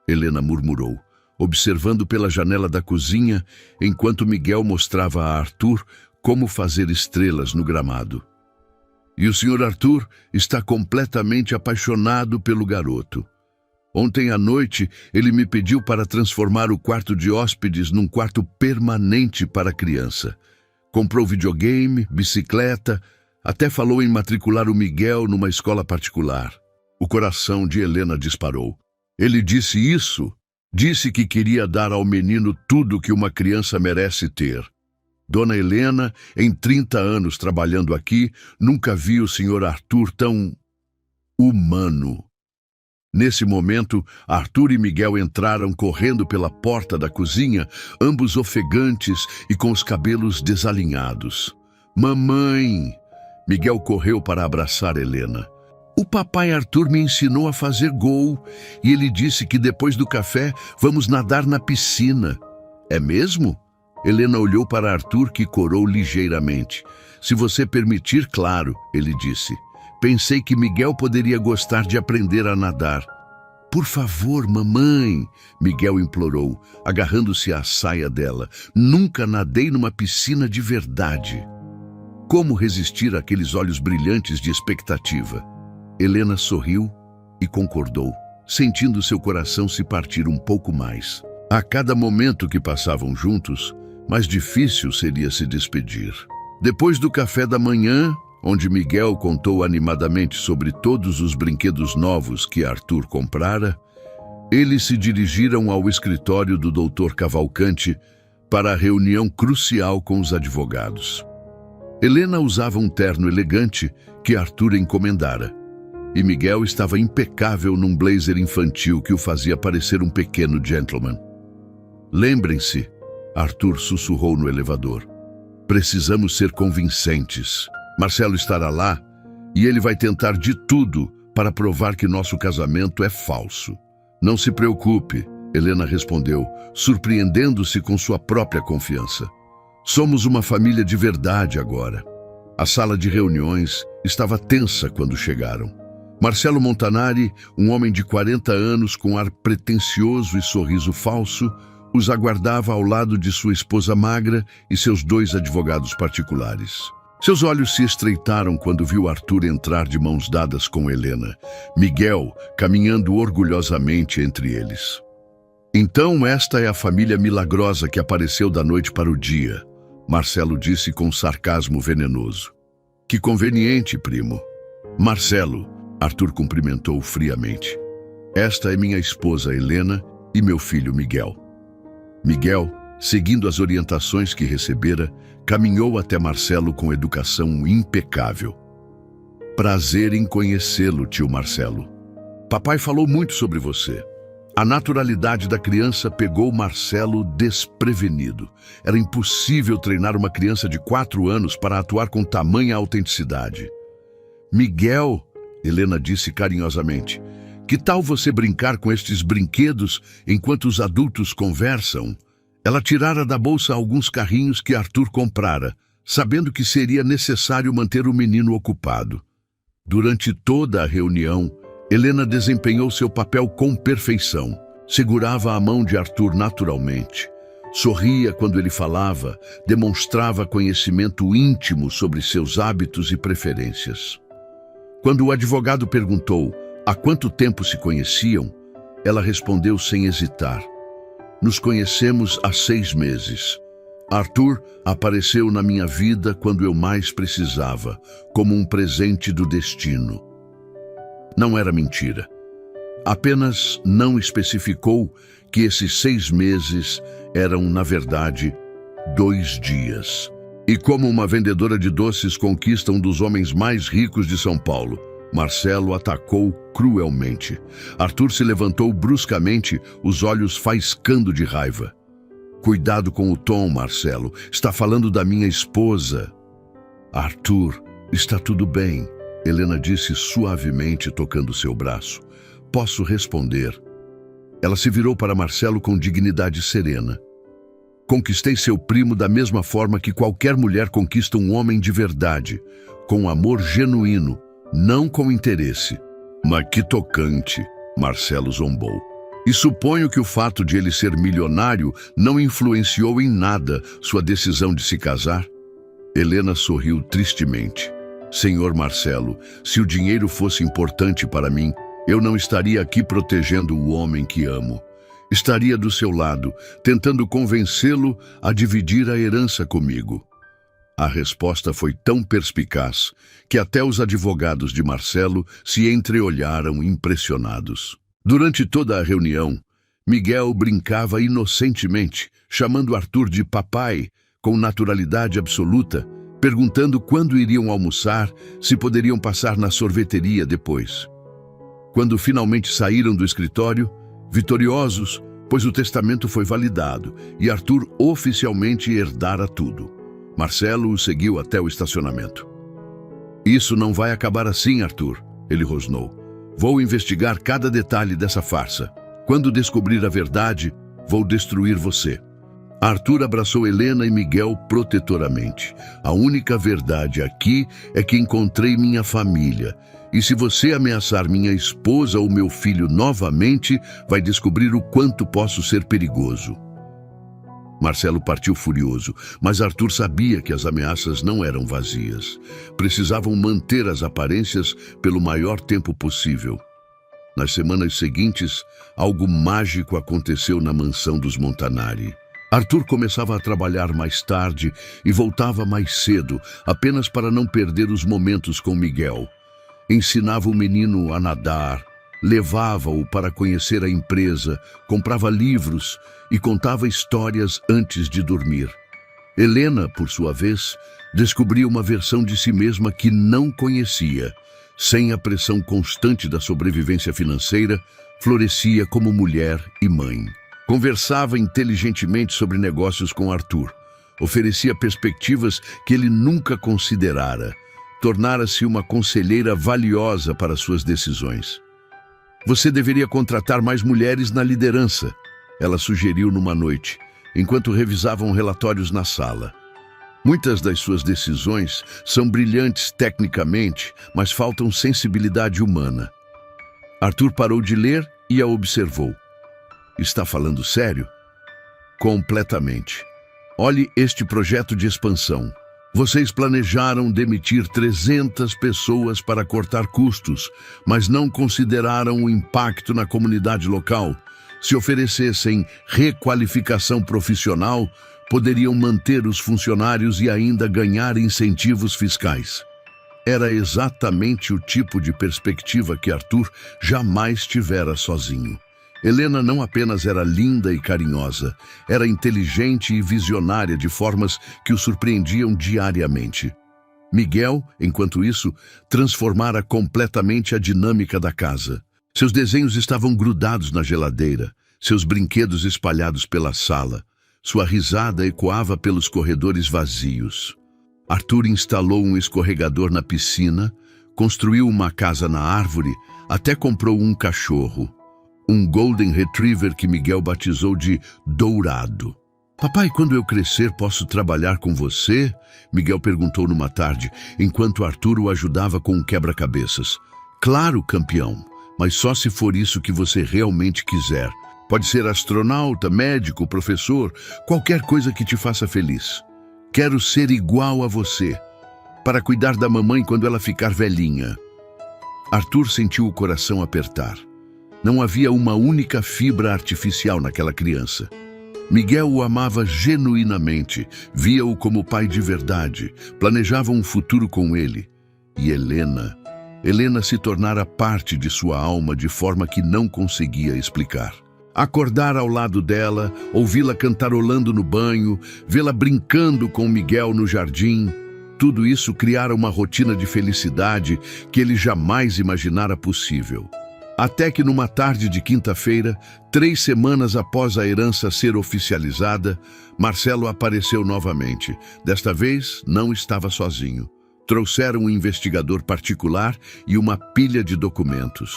Helena murmurou, observando pela janela da cozinha, enquanto Miguel mostrava a Arthur como fazer estrelas no gramado. E o senhor Arthur está completamente apaixonado pelo garoto. Ontem à noite, ele me pediu para transformar o quarto de hóspedes num quarto permanente para a criança. Comprou videogame, bicicleta, até falou em matricular o Miguel numa escola particular. O coração de Helena disparou. Ele disse isso? Disse que queria dar ao menino tudo que uma criança merece ter. Dona Helena, em 30 anos trabalhando aqui, nunca viu o senhor Arthur tão humano. Nesse momento, Arthur e Miguel entraram correndo pela porta da cozinha, ambos ofegantes e com os cabelos desalinhados. Mamãe! Miguel correu para abraçar Helena. O papai Arthur me ensinou a fazer gol e ele disse que depois do café vamos nadar na piscina. É mesmo? Helena olhou para Arthur, que corou ligeiramente. Se você permitir, claro, ele disse. Pensei que Miguel poderia gostar de aprender a nadar. Por favor, mamãe, Miguel implorou, agarrando-se à saia dela. Nunca nadei numa piscina de verdade. Como resistir àqueles olhos brilhantes de expectativa? Helena sorriu e concordou, sentindo seu coração se partir um pouco mais. A cada momento que passavam juntos, mais difícil seria se despedir. Depois do café da manhã, onde Miguel contou animadamente sobre todos os brinquedos novos que Arthur comprara, eles se dirigiram ao escritório do Dr. Cavalcante para a reunião crucial com os advogados. Helena usava um terno elegante que Arthur encomendara, e Miguel estava impecável num blazer infantil que o fazia parecer um pequeno gentleman. Lembrem-se, Arthur sussurrou no elevador. Precisamos ser convincentes. Marcelo estará lá e ele vai tentar de tudo para provar que nosso casamento é falso. Não se preocupe, Helena respondeu, surpreendendo-se com sua própria confiança. Somos uma família de verdade agora. A sala de reuniões estava tensa quando chegaram. Marcelo Montanari, um homem de 40 anos com ar pretensioso e sorriso falso, os aguardava ao lado de sua esposa magra e seus 2 advogados particulares. Seus olhos se estreitaram quando viu Arthur entrar de mãos dadas com Helena, Miguel caminhando orgulhosamente entre eles. Então esta é a família milagrosa que apareceu da noite para o dia, Marcelo disse com sarcasmo venenoso. Que conveniente, primo. Marcelo, Arthur cumprimentou friamente. Esta é minha esposa Helena e meu filho Miguel. Miguel, seguindo as orientações que recebera, caminhou até Marcelo com educação impecável. Prazer em conhecê-lo, tio Marcelo. Papai falou muito sobre você. A naturalidade da criança pegou Marcelo desprevenido. Era impossível treinar uma criança de 4 anos para atuar com tamanha autenticidade. Miguel, Helena disse carinhosamente, que tal você brincar com estes brinquedos enquanto os adultos conversam? Ela tirara da bolsa alguns carrinhos que Arthur comprara, sabendo que seria necessário manter o menino ocupado. Durante toda a reunião, Helena desempenhou seu papel com perfeição. Segurava a mão de Arthur naturalmente. Sorria quando ele falava, demonstrava conhecimento íntimo sobre seus hábitos e preferências. Quando o advogado perguntou há quanto tempo se conheciam, ela respondeu sem hesitar. Nos conhecemos há 6 meses. Arthur apareceu na minha vida quando eu mais precisava, como um presente do destino. Não era mentira. Apenas não especificou que esses 6 meses eram, na verdade, 2 dias. E como uma vendedora de doces conquista um dos homens mais ricos de São Paulo, Marcelo atacou cruelmente. Arthur se levantou bruscamente, os olhos faiscando de raiva. Cuidado com o tom, Marcelo. Está falando da minha esposa. Arthur, está tudo bem, Helena disse suavemente, tocando seu braço. Posso responder. Ela se virou para Marcelo com dignidade serena. Conquistei seu primo da mesma forma que qualquer mulher conquista um homem de verdade, com amor genuíno, não com interesse. Mas que tocante, Marcelo zombou. E suponho que o fato de ele ser milionário não influenciou em nada sua decisão de se casar? Helena sorriu tristemente. Senhor Marcelo, se o dinheiro fosse importante para mim, eu não estaria aqui protegendo o homem que amo. Estaria do seu lado, tentando convencê-lo a dividir a herança comigo. A resposta foi tão perspicaz que até os advogados de Marcelo se entreolharam impressionados. Durante toda a reunião, Miguel brincava inocentemente, chamando Arthur de papai, com naturalidade absoluta, perguntando quando iriam almoçar, se poderiam passar na sorveteria depois. Quando finalmente saíram do escritório, vitoriosos, pois o testamento foi validado e Arthur oficialmente herdara tudo. Marcelo o seguiu até o estacionamento. Isso não vai acabar assim, Arthur, ele rosnou. Vou investigar cada detalhe dessa farsa. Quando descobrir a verdade, vou destruir você. Arthur abraçou Helena e Miguel protetoramente. A única verdade aqui é que encontrei minha família E se você ameaçar minha esposa ou meu filho novamente, vai descobrir o quanto posso ser perigoso. Marcelo partiu furioso, mas Arthur sabia que as ameaças não eram vazias. Precisavam manter as aparências pelo maior tempo possível. Nas semanas seguintes, algo mágico aconteceu na mansão dos Montanari. Arthur começava a trabalhar mais tarde e voltava mais cedo, apenas para não perder os momentos com Miguel. Ensinava o menino a nadar, levava-o para conhecer a empresa, comprava livros e contava histórias antes de dormir. Helena, por sua vez, descobria uma versão de si mesma que não conhecia. Sem a pressão constante da sobrevivência financeira, florescia como mulher e mãe. Conversava inteligentemente sobre negócios com Arthur. Oferecia perspectivas que ele nunca considerara. Tornara-se uma conselheira valiosa para suas decisões. Você deveria contratar mais mulheres na liderança, ela sugeriu numa noite, enquanto revisavam relatórios na sala. Muitas das suas decisões são brilhantes tecnicamente, mas faltam sensibilidade humana. Arthur parou de ler e a observou. Está falando sério? Completamente. Olhe este projeto de expansão. Vocês planejaram demitir 300 pessoas para cortar custos, mas não consideraram o impacto na comunidade local. Se oferecessem requalificação profissional, poderiam manter os funcionários e ainda ganhar incentivos fiscais. Era exatamente o tipo de perspectiva que Arthur jamais tivera sozinho. Helena não apenas era linda e carinhosa, era inteligente e visionária de formas que o surpreendiam diariamente. Miguel, enquanto isso, transformara completamente a dinâmica da casa. Seus desenhos estavam grudados na geladeira, seus brinquedos espalhados pela sala. Sua risada ecoava pelos corredores vazios. Arthur instalou um escorregador na piscina, construiu uma casa na árvore, até comprou um cachorro. Um Golden Retriever que Miguel batizou de Dourado. Papai, quando eu crescer, posso trabalhar com você? Miguel perguntou numa tarde, enquanto Arthur o ajudava com um quebra-cabeças. Claro, campeão, mas só se for isso que você realmente quiser. Pode ser astronauta, médico, professor, qualquer coisa que te faça feliz. Quero ser igual a você, para cuidar da mamãe quando ela ficar velhinha. Arthur sentiu o coração apertar. Não havia uma única fibra artificial naquela criança. Miguel o amava genuinamente, via-o como pai de verdade, planejava um futuro com ele. E Helena se tornara parte de sua alma de forma que não conseguia explicar. Acordar ao lado dela, ouvi-la cantarolando no banho, vê-la brincando com Miguel no jardim, tudo isso criara uma rotina de felicidade que ele jamais imaginara possível. Até que numa tarde de quinta-feira, 3 semanas após a herança ser oficializada, Marcelo apareceu novamente. Desta vez, não estava sozinho. Trouxeram um investigador particular e uma pilha de documentos.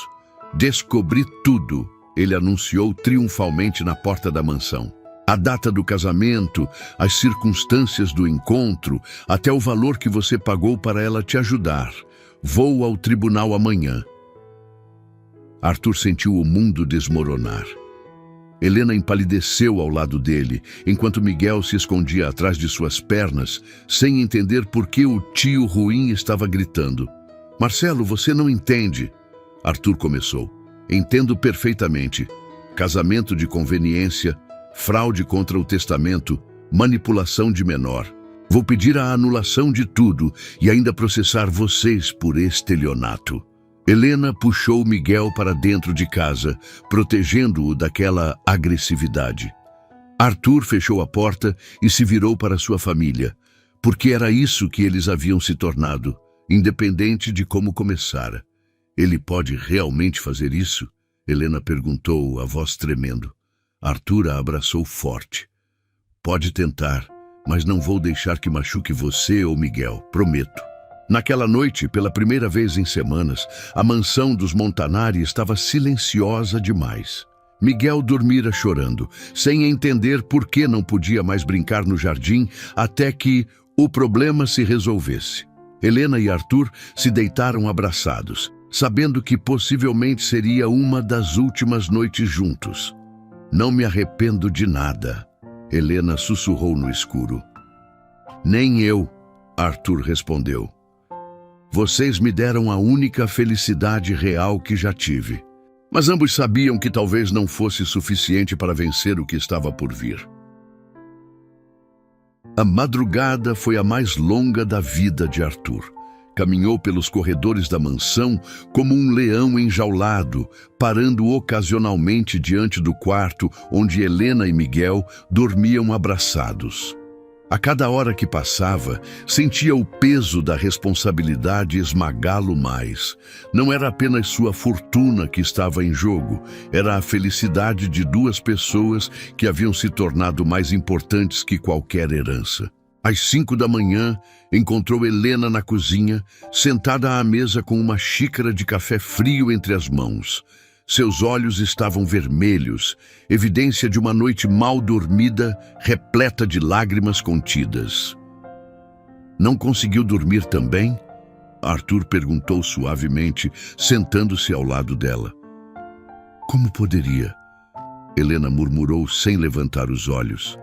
Descobri tudo, ele anunciou triunfalmente na porta da mansão. A data do casamento, as circunstâncias do encontro, até o valor que você pagou para ela te ajudar. Vou ao tribunal amanhã. Arthur sentiu o mundo desmoronar. Helena empalideceu ao lado dele, enquanto Miguel se escondia atrás de suas pernas, sem entender por que o tio ruim estava gritando. Marcelo, você não entende. Arthur começou. Entendo perfeitamente. Casamento de conveniência, fraude contra o testamento, manipulação de menor. Vou pedir a anulação de tudo e ainda processar vocês por estelionato. Helena puxou Miguel para dentro de casa, protegendo-o daquela agressividade. Arthur fechou a porta e se virou para sua família, porque era isso que eles haviam se tornado, independente de como começara. Ele pode realmente fazer isso? Helena perguntou, a voz tremendo. Arthur a abraçou forte. Pode tentar, mas não vou deixar que machuque você ou Miguel, prometo. Naquela noite, pela primeira vez em semanas, a mansão dos Montanari estava silenciosa demais. Miguel dormira chorando, sem entender por que não podia mais brincar no jardim até que o problema se resolvesse. Helena e Arthur se deitaram abraçados. sabendo que possivelmente seria uma das últimas noites juntos. Não me arrependo de nada, Helena sussurrou no escuro. Nem eu, Arthur respondeu. Vocês me deram a única felicidade real que já tive. Mas ambos sabiam que talvez não fosse suficiente para vencer o que estava por vir. A madrugada foi a mais longa da vida de Arthur. Caminhou pelos corredores da mansão como um leão enjaulado, parando ocasionalmente diante do quarto onde Helena e Miguel dormiam abraçados. A cada hora que passava, sentia o peso da responsabilidade esmagá-lo mais. Não era apenas sua fortuna que estava em jogo, era a felicidade de duas pessoas que haviam se tornado mais importantes que qualquer herança. Às 5 da manhã, encontrou Helena na cozinha, sentada à mesa com uma xícara de café frio entre as mãos. Seus olhos estavam vermelhos, evidência de uma noite mal dormida, repleta de lágrimas contidas. Não conseguiu dormir também? Arthur perguntou suavemente, sentando-se ao lado dela. Como poderia? Helena murmurou sem levantar os olhos.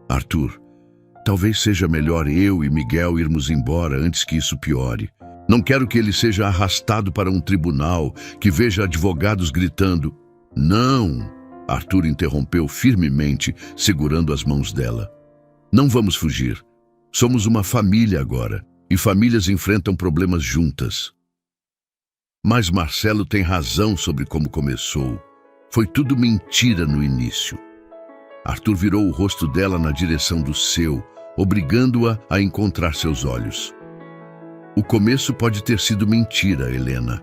Arthur, talvez seja melhor eu e Miguel irmos embora antes que isso piore. Não quero que ele seja arrastado para um tribunal, que veja advogados gritando. Não, Arthur interrompeu firmemente, segurando as mãos dela. Não vamos fugir. Somos uma família agora, e famílias enfrentam problemas juntas. Mas Marcelo tem razão sobre como começou. Foi tudo mentira no início. Arthur virou o rosto dela na direção do seu, obrigando-a a encontrar seus olhos. O começo pode ter sido mentira, Helena.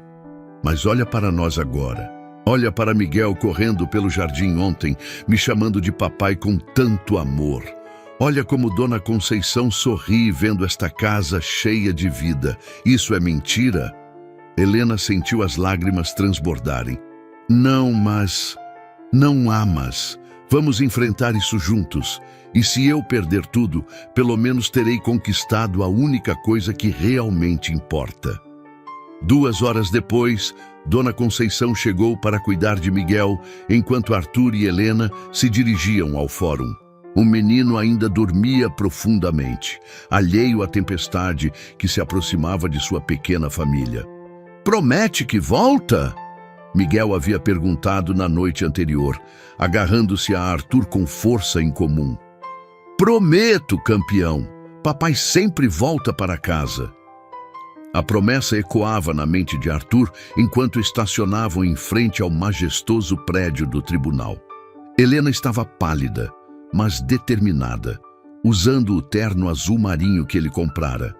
Mas olha para nós agora. Olha para Miguel correndo pelo jardim ontem, me chamando de papai com tanto amor. Olha como Dona Conceição sorri vendo esta casa cheia de vida. Isso é mentira? Helena sentiu as lágrimas transbordarem. Não, mas... Não há mas. Vamos enfrentar isso juntos. E se eu perder tudo, pelo menos terei conquistado a única coisa que realmente importa. 2 horas depois, Dona Conceição chegou para cuidar de Miguel, enquanto Arthur e Helena se dirigiam ao fórum. O menino ainda dormia profundamente, alheio à tempestade que se aproximava de sua pequena família. Promete que volta? Miguel havia perguntado na noite anterior, agarrando-se a Arthur com força incomum. Prometo, campeão. Papai sempre volta para casa. A promessa ecoava na mente de Arthur enquanto estacionavam em frente ao majestoso prédio do tribunal. Helena estava pálida, mas determinada, usando o terno azul marinho que ele comprara.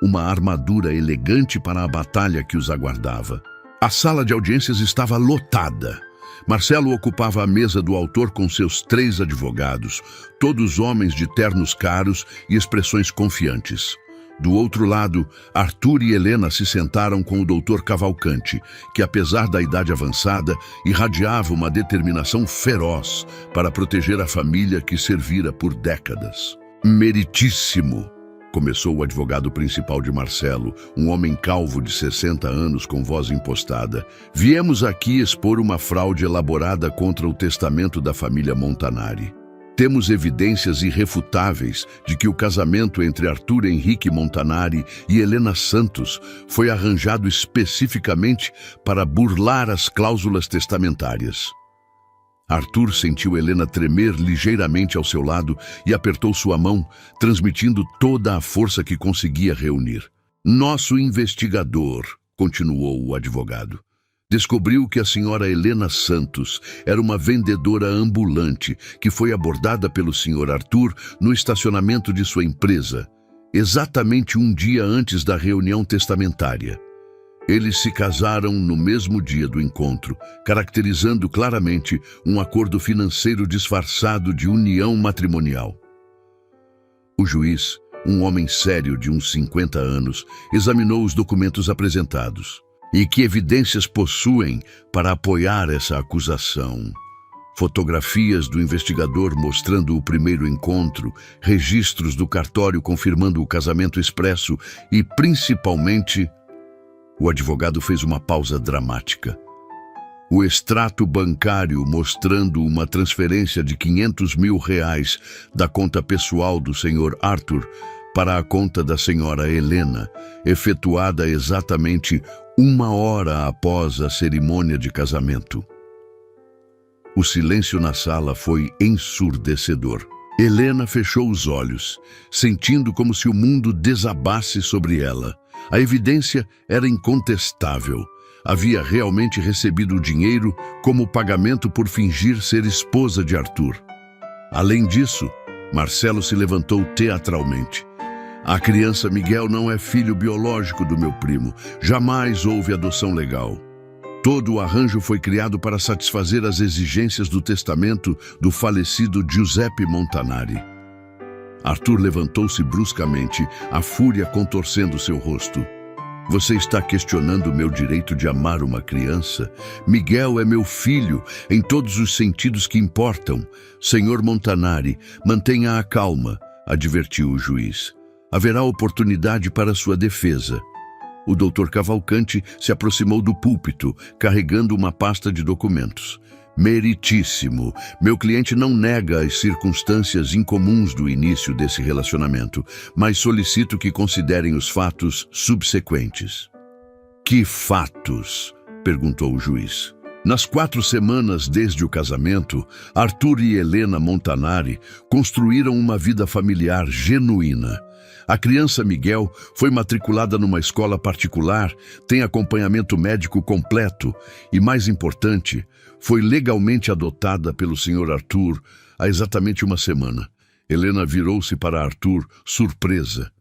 Uma armadura elegante para a batalha que os aguardava. A sala de audiências estava lotada. Marcelo ocupava a mesa do autor com seus 3 advogados, todos homens de ternos caros e expressões confiantes. Do outro lado, Arthur e Helena se sentaram com o Dr. Cavalcanti, que apesar da idade avançada, irradiava uma determinação feroz para proteger a família que servira por décadas. Meritíssimo! Começou o advogado principal de Marcelo, um homem calvo de 60 anos com voz impostada. Viemos aqui expor uma fraude elaborada contra o testamento da família Montanari. Temos evidências irrefutáveis de que o casamento entre Arthur Henrique Montanari e Helena Santos foi arranjado especificamente para burlar as cláusulas testamentárias. Arthur sentiu Helena tremer ligeiramente ao seu lado e apertou sua mão, transmitindo toda a força que conseguia reunir. Nosso investigador, continuou o advogado, descobriu que a senhora Helena Santos era uma vendedora ambulante que foi abordada pelo senhor Arthur no estacionamento de sua empresa, exatamente um dia antes da reunião testamentária. Eles se casaram no mesmo dia do encontro, caracterizando claramente um acordo financeiro disfarçado de união matrimonial. O juiz, um homem sério de uns 50 anos, examinou os documentos apresentados. E que evidências possuem para apoiar essa acusação? Fotografias do investigador mostrando o primeiro encontro, registros do cartório confirmando o casamento expresso e, principalmente, O advogado fez uma pausa dramática. O extrato bancário mostrando uma transferência de R$ 500 mil da conta pessoal do Sr. Arthur para a conta da Sra. Helena, efetuada exatamente 1 hora após a cerimônia de casamento. O silêncio na sala foi ensurdecedor. Helena fechou os olhos, sentindo como se o mundo desabasse sobre ela. A evidência era incontestável. Havia realmente recebido o dinheiro como pagamento por fingir ser esposa de Arthur. Além disso, Marcelo se levantou teatralmente. A criança Miguel não é filho biológico do meu primo. Jamais houve adoção legal. Todo o arranjo foi criado para satisfazer as exigências do testamento do falecido Giuseppe Montanari. Arthur levantou-se bruscamente, a fúria contorcendo seu rosto. Você está questionando o meu direito de amar uma criança? Miguel é meu filho, em todos os sentidos que importam. Senhor Montanari, mantenha a calma, advertiu o juiz. Haverá oportunidade para sua defesa. O Dr. Cavalcanti se aproximou do púlpito, carregando uma pasta de documentos. Meritíssimo. Meu cliente não nega as circunstâncias incomuns do início desse relacionamento, mas solicito que considerem os fatos subsequentes. Que fatos? Perguntou o juiz. Nas 4 semanas desde o casamento, Arthur e Helena Montanari construíram uma vida familiar genuína. A criança Miguel foi matriculada numa escola particular, tem acompanhamento médico completo e, mais importante, foi legalmente adotada pelo Sr. Arthur há exatamente 1 semana. Helena virou-se para Arthur, surpresa.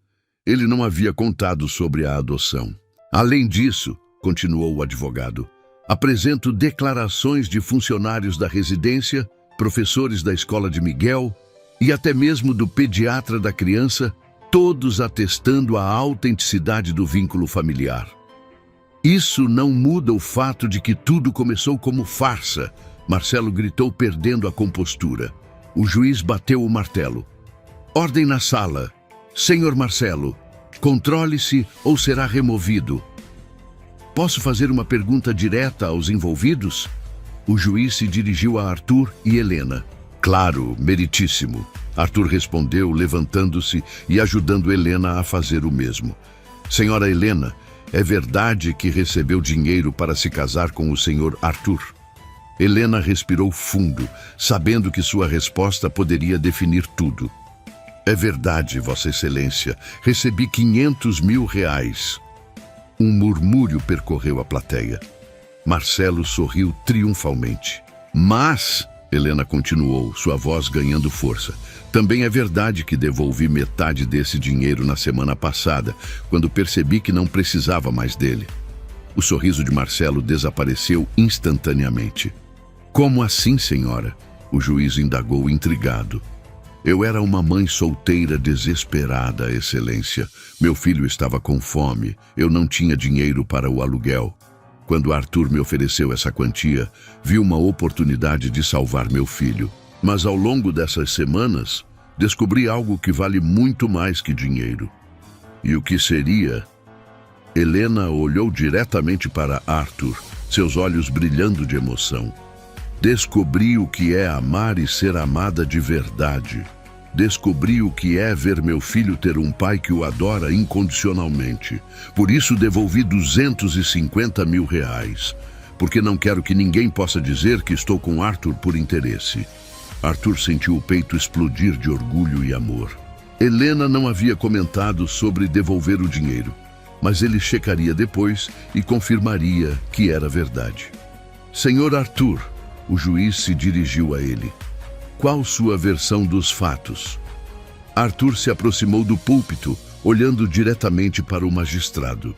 Ele não havia contado sobre a adoção. Além disso, continuou o advogado, apresento declarações de funcionários da residência, professores da escola de Miguel e até mesmo do pediatra da criança, todos atestando a autenticidade do vínculo familiar. Isso não muda o fato de que tudo começou como farsa, Marcelo gritou, perdendo a compostura. O juiz bateu o martelo. Ordem na sala. Senhor Marcelo, controle-se ou será removido. Posso fazer uma pergunta direta aos envolvidos? O juiz se dirigiu a Arthur e Helena. Claro, meritíssimo. Arthur respondeu, levantando-se e ajudando Helena a fazer o mesmo. Senhora Helena, é verdade que recebeu dinheiro para se casar com o senhor Arthur? Helena respirou fundo, sabendo que sua resposta poderia definir tudo. É verdade, Vossa Excelência. Recebi R$ 500 mil. Um murmúrio percorreu a plateia. Marcelo sorriu triunfalmente. Mas, Helena continuou, sua voz ganhando força, também é verdade que devolvi metade desse dinheiro na semana passada, quando percebi que não precisava mais dele. O sorriso de Marcelo desapareceu instantaneamente. Como assim, senhora? O juiz indagou intrigado. Eu era uma mãe solteira desesperada, Excelência. Meu filho estava com fome. Eu não tinha dinheiro para o aluguel. Quando Arthur me ofereceu essa quantia, vi uma oportunidade de salvar meu filho. Mas ao longo dessas semanas, descobri algo que vale muito mais que dinheiro. E o que seria? Helena olhou diretamente para Arthur, seus olhos brilhando de emoção. Descobri o que é amar e ser amada de verdade. Descobri o que é ver meu filho ter um pai que o adora incondicionalmente. Por isso devolvi R$ 250 mil, porque não quero que ninguém possa dizer que estou com Arthur por interesse. Arthur sentiu o peito explodir de orgulho e amor. Helena não havia comentado sobre devolver o dinheiro, mas ele checaria depois e confirmaria que era verdade. Senhor Arthur, o juiz se dirigiu a ele. Qual sua versão dos fatos? Arthur se aproximou do púlpito, olhando diretamente para o magistrado.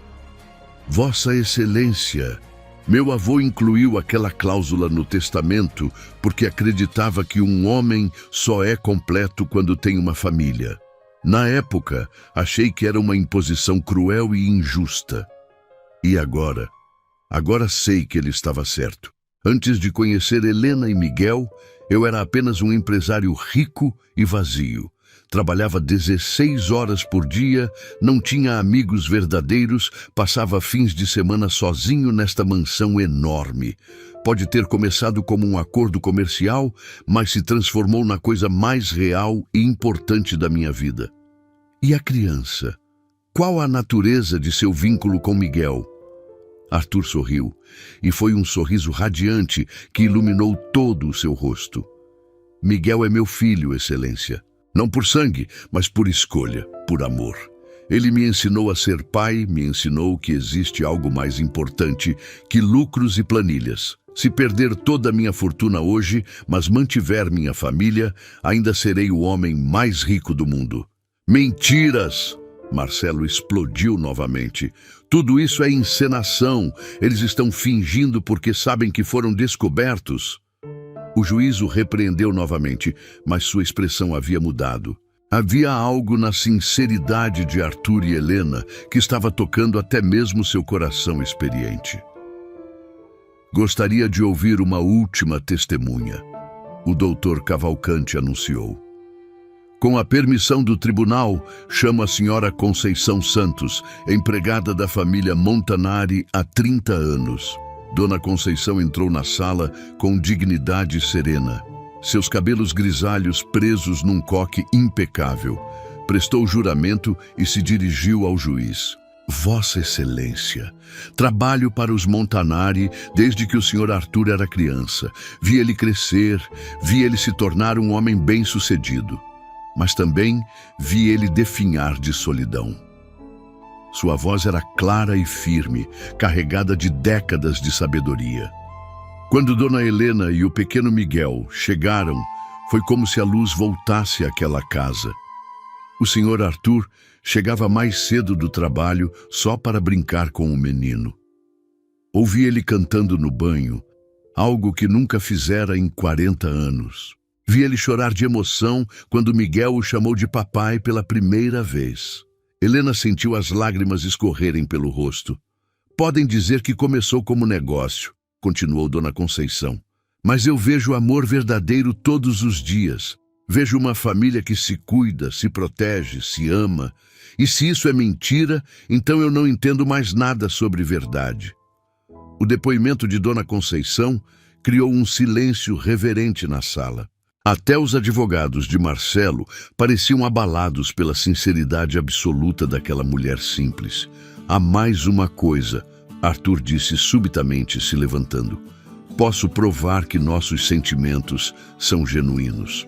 Vossa Excelência, meu avô incluiu aquela cláusula no testamento porque acreditava que um homem só é completo quando tem uma família. Na época, achei que era uma imposição cruel e injusta. E agora? Agora sei que ele estava certo. Antes de conhecer Helena e Miguel, eu era apenas um empresário rico e vazio. Trabalhava 16 horas por dia, não tinha amigos verdadeiros, passava fins de semana sozinho nesta mansão enorme. Pode ter começado como um acordo comercial, mas se transformou na coisa mais real e importante da minha vida. E a criança? Qual a natureza de seu vínculo com Miguel? Arthur sorriu, e foi um sorriso radiante que iluminou todo o seu rosto. Miguel é meu filho, Excelência. Não por sangue, mas por escolha, por amor. Ele me ensinou a ser pai, me ensinou que existe algo mais importante que lucros e planilhas. Se perder toda a minha fortuna hoje, mas mantiver minha família, ainda serei o homem mais rico do mundo. Mentiras! Marcelo explodiu novamente. Tudo isso é encenação. Eles estão fingindo porque sabem que foram descobertos. O juiz o repreendeu novamente, mas sua expressão havia mudado. Havia algo na sinceridade de Arthur e Helena que estava tocando até mesmo seu coração experiente. Gostaria de ouvir uma última testemunha. O doutor Cavalcante anunciou. Com a permissão do tribunal, chamo a senhora Conceição Santos, empregada da família Montanari há 30 anos. Dona Conceição entrou na sala com dignidade serena. Seus cabelos grisalhos presos num coque impecável. Prestou juramento e se dirigiu ao juiz. Vossa Excelência, trabalho para os Montanari desde que o senhor Arthur era criança. Vi ele crescer, vi ele se tornar um homem bem-sucedido. Mas também vi ele definhar de solidão. Sua voz era clara e firme, carregada de décadas de sabedoria. Quando Dona Helena e o pequeno Miguel chegaram, foi como se a luz voltasse àquela casa. O senhor Arthur chegava mais cedo do trabalho só para brincar com o menino. Ouvi ele cantando no banho, algo que nunca fizera em 40 anos. Vi ele chorar de emoção quando Miguel o chamou de papai pela primeira vez. Helena sentiu as lágrimas escorrerem pelo rosto. Podem dizer que começou como negócio, continuou Dona Conceição. Mas eu vejo amor verdadeiro todos os dias. Vejo uma família que se cuida, se protege, se ama. E se isso é mentira, então eu não entendo mais nada sobre verdade. O depoimento de Dona Conceição criou um silêncio reverente na sala. Até os advogados de Marcelo pareciam abalados pela sinceridade absoluta daquela mulher simples. Há mais uma coisa, Arthur disse subitamente, se levantando. Posso provar que nossos sentimentos são genuínos.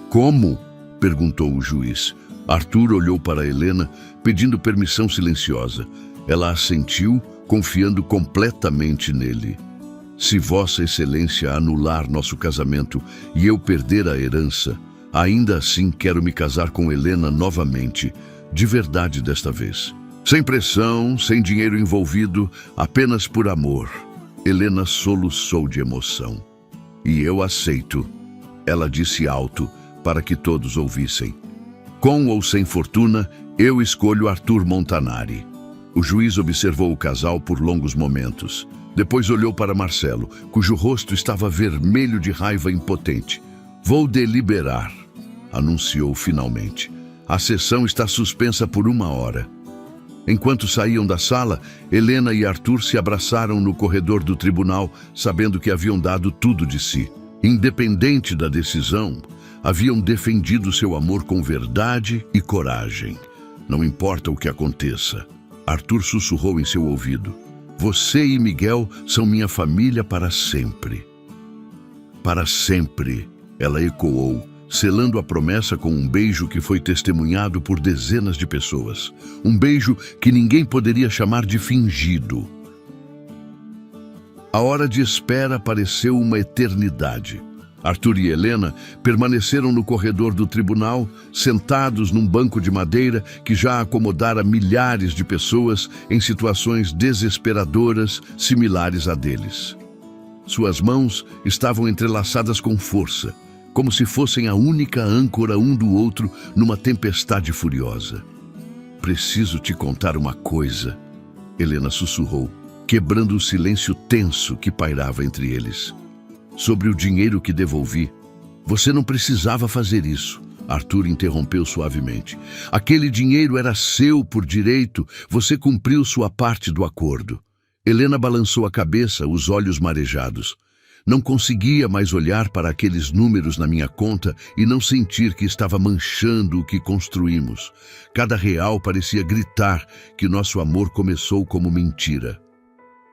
Como? Perguntou o juiz. Arthur olhou para Helena, pedindo permissão silenciosa. Ela assentiu, confiando completamente nele. Se Vossa Excelência anular nosso casamento e eu perder a herança, ainda assim quero me casar com Helena novamente, de verdade desta vez. Sem pressão, sem dinheiro envolvido, apenas por amor. Helena soluçou de emoção. E eu aceito, ela disse alto, para que todos ouvissem. Com ou sem fortuna, eu escolho Arthur Montanari. O juiz observou o casal por longos momentos. Depois olhou para Marcelo, cujo rosto estava vermelho de raiva impotente. Vou deliberar, anunciou finalmente. A sessão está suspensa por 1 hora. Enquanto saíam da sala, Helena e Arthur se abraçaram no corredor do tribunal, sabendo que haviam dado tudo de si. Independente da decisão, haviam defendido seu amor com verdade e coragem. Não importa o que aconteça. Arthur sussurrou em seu ouvido. Você e Miguel são minha família para sempre. Para sempre, ela ecoou, selando a promessa com um beijo que foi testemunhado por dezenas de pessoas. Um beijo que ninguém poderia chamar de fingido. A hora de espera pareceu uma eternidade. Arthur e Helena permaneceram no corredor do tribunal, sentados num banco de madeira que já acomodara milhares de pessoas em situações desesperadoras similares a deles. Suas mãos estavam entrelaçadas com força, como se fossem a única âncora um do outro numa tempestade furiosa. Preciso te contar uma coisa, Helena sussurrou, quebrando o silêncio tenso que pairava entre eles. Sobre o dinheiro que devolvi. Você não precisava fazer isso. Arthur interrompeu suavemente. Aquele dinheiro era seu por direito. Você cumpriu sua parte do acordo. Helena balançou a cabeça, os olhos marejados. Não conseguia mais olhar para aqueles números na minha conta e não sentir que estava manchando o que construímos. Cada real parecia gritar que nosso amor começou como mentira.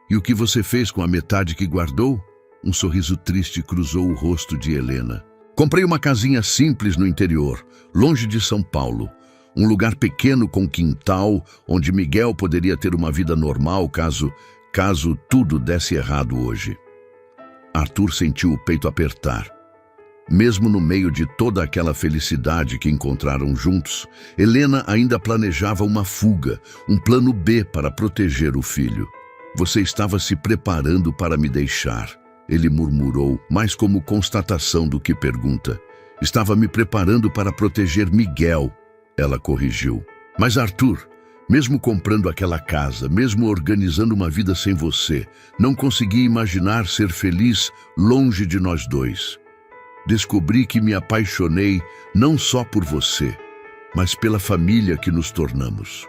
E o que você fez com a metade que guardou? Um sorriso triste cruzou o rosto de Helena. Comprei uma casinha simples no interior, longe de São Paulo. Um lugar pequeno com quintal, onde Miguel poderia ter uma vida normal caso tudo desse errado hoje. Arthur sentiu o peito apertar. Mesmo no meio de toda aquela felicidade que encontraram juntos, Helena ainda planejava uma fuga, um plano B para proteger o filho. Você estava se preparando para me deixar, ele murmurou, mais como constatação do que pergunta. Estava me preparando para proteger Miguel, ela corrigiu. Mas Arthur, mesmo comprando aquela casa, mesmo organizando uma vida sem você, não consegui imaginar ser feliz longe de nós dois. Descobri que me apaixonei não só por você, mas pela família que nos tornamos.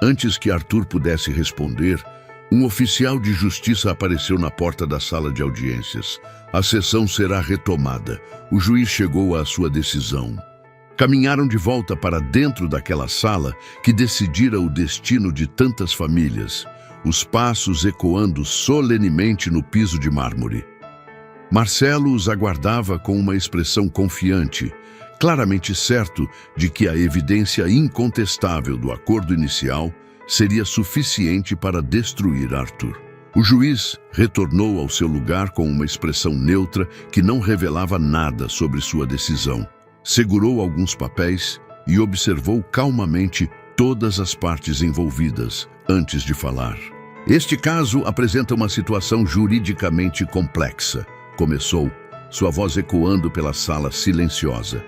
Antes que Arthur pudesse responder, um oficial de justiça apareceu na porta da sala de audiências. A sessão será retomada. O juiz chegou à sua decisão. Caminharam de volta para dentro daquela sala que decidira o destino de tantas famílias, os passos ecoando solenemente no piso de mármore. Marcelo os aguardava com uma expressão confiante, claramente certo de que a evidência incontestável do acordo inicial seria suficiente para destruir Arthur. O juiz retornou ao seu lugar com uma expressão neutra que não revelava nada sobre sua decisão. Segurou alguns papéis e observou calmamente todas as partes envolvidas antes de falar. Este caso apresenta uma situação juridicamente complexa, começou, sua voz ecoando pela sala silenciosa.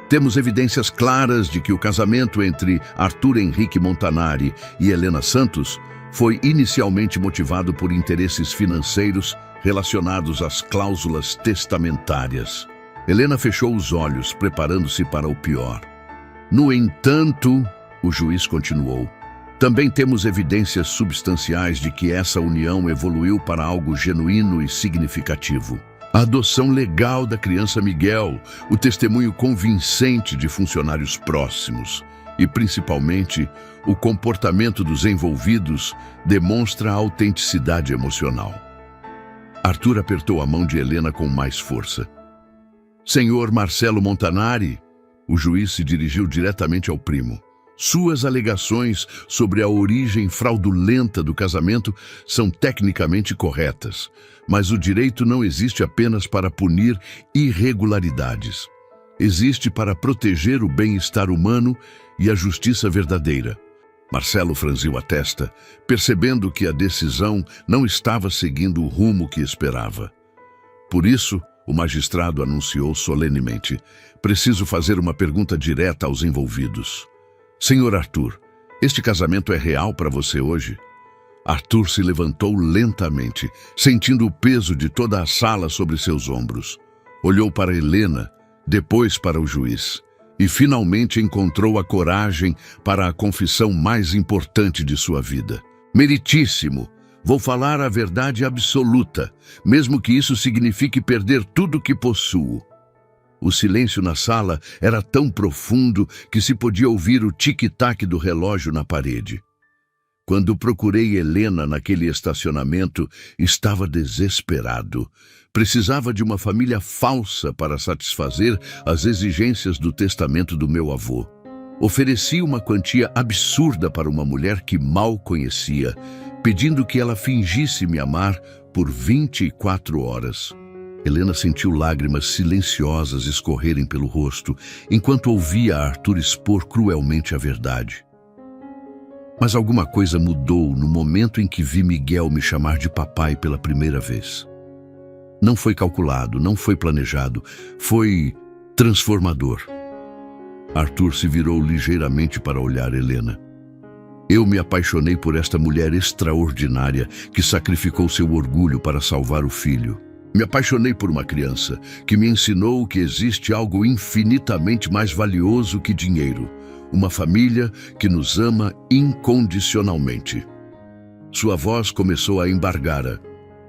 Temos evidências claras de que o casamento entre Arthur Henrique Montanari e Helena Santos foi inicialmente motivado por interesses financeiros relacionados às cláusulas testamentárias. Helena fechou os olhos, preparando-se para o pior. No entanto, o juiz continuou, também temos evidências substanciais de que essa união evoluiu para algo genuíno e significativo. A adoção legal da criança Miguel, o testemunho convincente de funcionários próximos e, principalmente, o comportamento dos envolvidos demonstra a autenticidade emocional. Arthur apertou a mão de Helena com mais força. Senhor Marcelo Montanari, o juiz se dirigiu diretamente ao primo. Suas alegações sobre a origem fraudulenta do casamento são tecnicamente corretas, mas o direito não existe apenas para punir irregularidades. Existe para proteger o bem-estar humano e a justiça verdadeira. Marcelo franziu a testa, percebendo que a decisão não estava seguindo o rumo que esperava. Por isso, o magistrado anunciou solenemente: preciso fazer uma pergunta direta aos envolvidos. Senhor Arthur, este casamento é real para você hoje? Arthur se levantou lentamente, sentindo o peso de toda a sala sobre seus ombros. Olhou para Helena, depois para o juiz, e finalmente encontrou a coragem para a confissão mais importante de sua vida. Meritíssimo! Vou falar a verdade absoluta, mesmo que isso signifique perder tudo que possuo. O silêncio na sala era tão profundo que se podia ouvir o tic-tac do relógio na parede. Quando procurei Helena naquele estacionamento, estava desesperado. Precisava de uma família falsa para satisfazer as exigências do testamento do meu avô. Ofereci uma quantia absurda para uma mulher que mal conhecia, pedindo que ela fingisse me amar por 24 horas. Helena sentiu lágrimas silenciosas escorrerem pelo rosto, enquanto ouvia Arthur expor cruelmente a verdade. Mas alguma coisa mudou no momento em que vi Miguel me chamar de papai pela primeira vez. Não foi calculado, não foi planejado, foi transformador. Arthur se virou ligeiramente para olhar Helena. Eu me apaixonei por esta mulher extraordinária que sacrificou seu orgulho para salvar o filho. Me apaixonei por uma criança que me ensinou que existe algo infinitamente mais valioso que dinheiro. Uma família que nos ama incondicionalmente. Sua voz começou a embargar.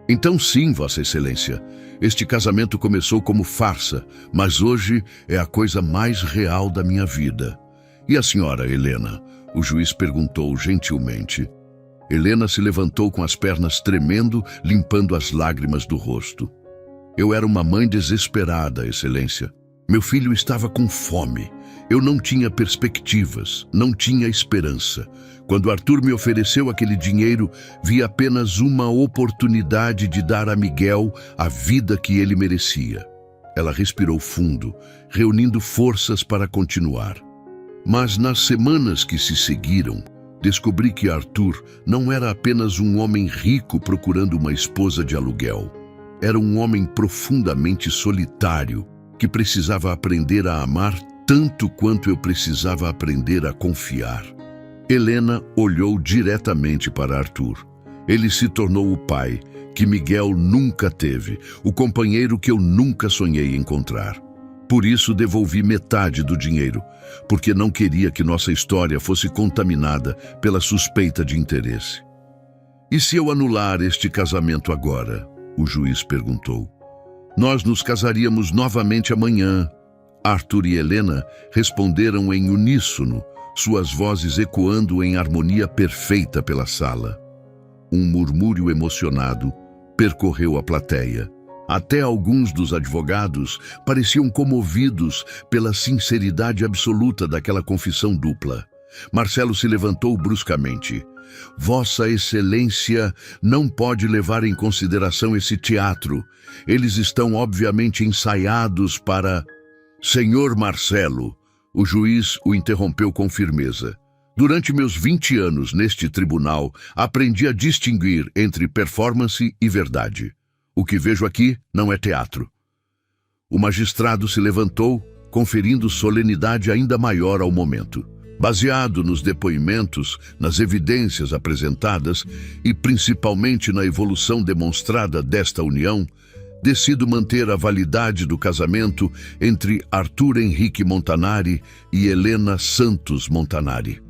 Então sim, Vossa Excelência, este casamento começou como farsa, mas hoje é a coisa mais real da minha vida. E a senhora, Helena? O juiz perguntou gentilmente. Helena se levantou com as pernas tremendo, limpando as lágrimas do rosto. Eu era uma mãe desesperada, Excelência. Meu filho estava com fome. Eu não tinha perspectivas, não tinha esperança. Quando Arthur me ofereceu aquele dinheiro, vi apenas uma oportunidade de dar a Miguel a vida que ele merecia. Ela respirou fundo, reunindo forças para continuar. Mas nas semanas que se seguiram, descobri que Arthur não era apenas um homem rico procurando uma esposa de aluguel. Era um homem profundamente solitário, que precisava aprender a amar tanto quanto eu precisava aprender a confiar. Helena olhou diretamente para Arthur. Ele se tornou o pai que Miguel nunca teve, o companheiro que eu nunca sonhei encontrar. Por isso devolvi metade do dinheiro, porque não queria que nossa história fosse contaminada pela suspeita de interesse. E se eu anular este casamento agora? O juiz perguntou. Nós nos casaríamos novamente amanhã. Arthur e Helena responderam em uníssono, suas vozes ecoando em harmonia perfeita pela sala. Um murmúrio emocionado percorreu a plateia. Até alguns dos advogados pareciam comovidos pela sinceridade absoluta daquela confissão dupla. Marcelo se levantou bruscamente. Vossa Excelência não pode levar em consideração esse teatro. Eles estão obviamente ensaiados para... Senhor Marcelo, o juiz o interrompeu com firmeza. Durante meus 20 anos neste tribunal, aprendi a distinguir entre performance e verdade. O que vejo aqui não é teatro. O magistrado se levantou, conferindo solenidade ainda maior ao momento. Baseado nos depoimentos, nas evidências apresentadas e principalmente na evolução demonstrada desta união, decido manter a validade do casamento entre Arthur Henrique Montanari e Helena Santos Montanari.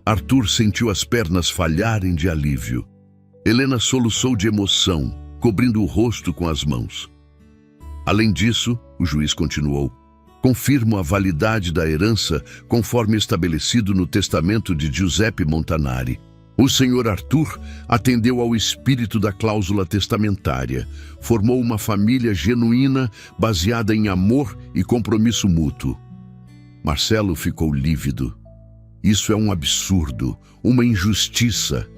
Arthur sentiu as pernas falharem de alívio. Helena soluçou de emoção, cobrindo o rosto com as mãos. Além disso, o juiz continuou, confirmo a validade da herança conforme estabelecido no testamento de Giuseppe Montanari. O senhor Arthur atendeu ao espírito da cláusula testamentária, formou uma família genuína baseada em amor e compromisso mútuo. Marcelo ficou lívido. Isso é um absurdo, uma injustiça.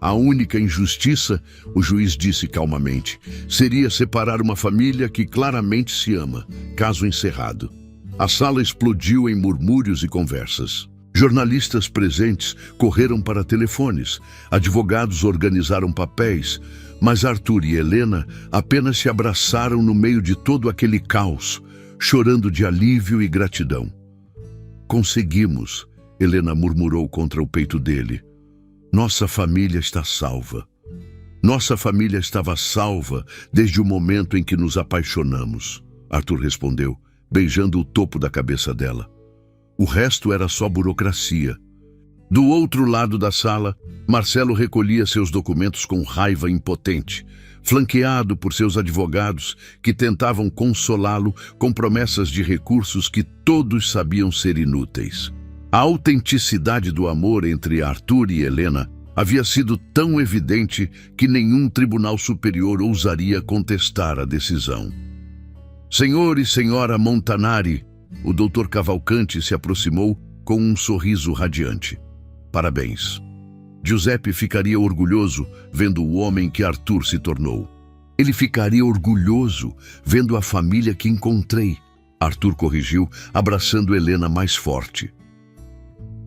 A única injustiça, o juiz disse calmamente, seria separar uma família que claramente se ama. Caso encerrado. A sala explodiu em murmúrios e conversas. Jornalistas presentes correram para telefones, advogados organizaram papéis, mas Arthur e Helena apenas se abraçaram no meio de todo aquele caos, chorando de alívio e gratidão. Conseguimos, Helena murmurou contra o peito dele. Nossa família está salva. Nossa família estava salva desde o momento em que nos apaixonamos, Arthur respondeu, beijando o topo da cabeça dela. O resto era só burocracia. Do outro lado da sala, Marcelo recolhia seus documentos com raiva impotente, flanqueado por seus advogados que tentavam consolá-lo com promessas de recursos que todos sabiam ser inúteis. A autenticidade do amor entre Arthur e Helena havia sido tão evidente que nenhum tribunal superior ousaria contestar a decisão. Senhor e senhora Montanari, o doutor Cavalcanti se aproximou com um sorriso radiante. Parabéns. Giuseppe ficaria orgulhoso vendo o homem que Arthur se tornou. Ele ficaria orgulhoso vendo a família que encontrei, Arthur corrigiu, abraçando Helena mais forte.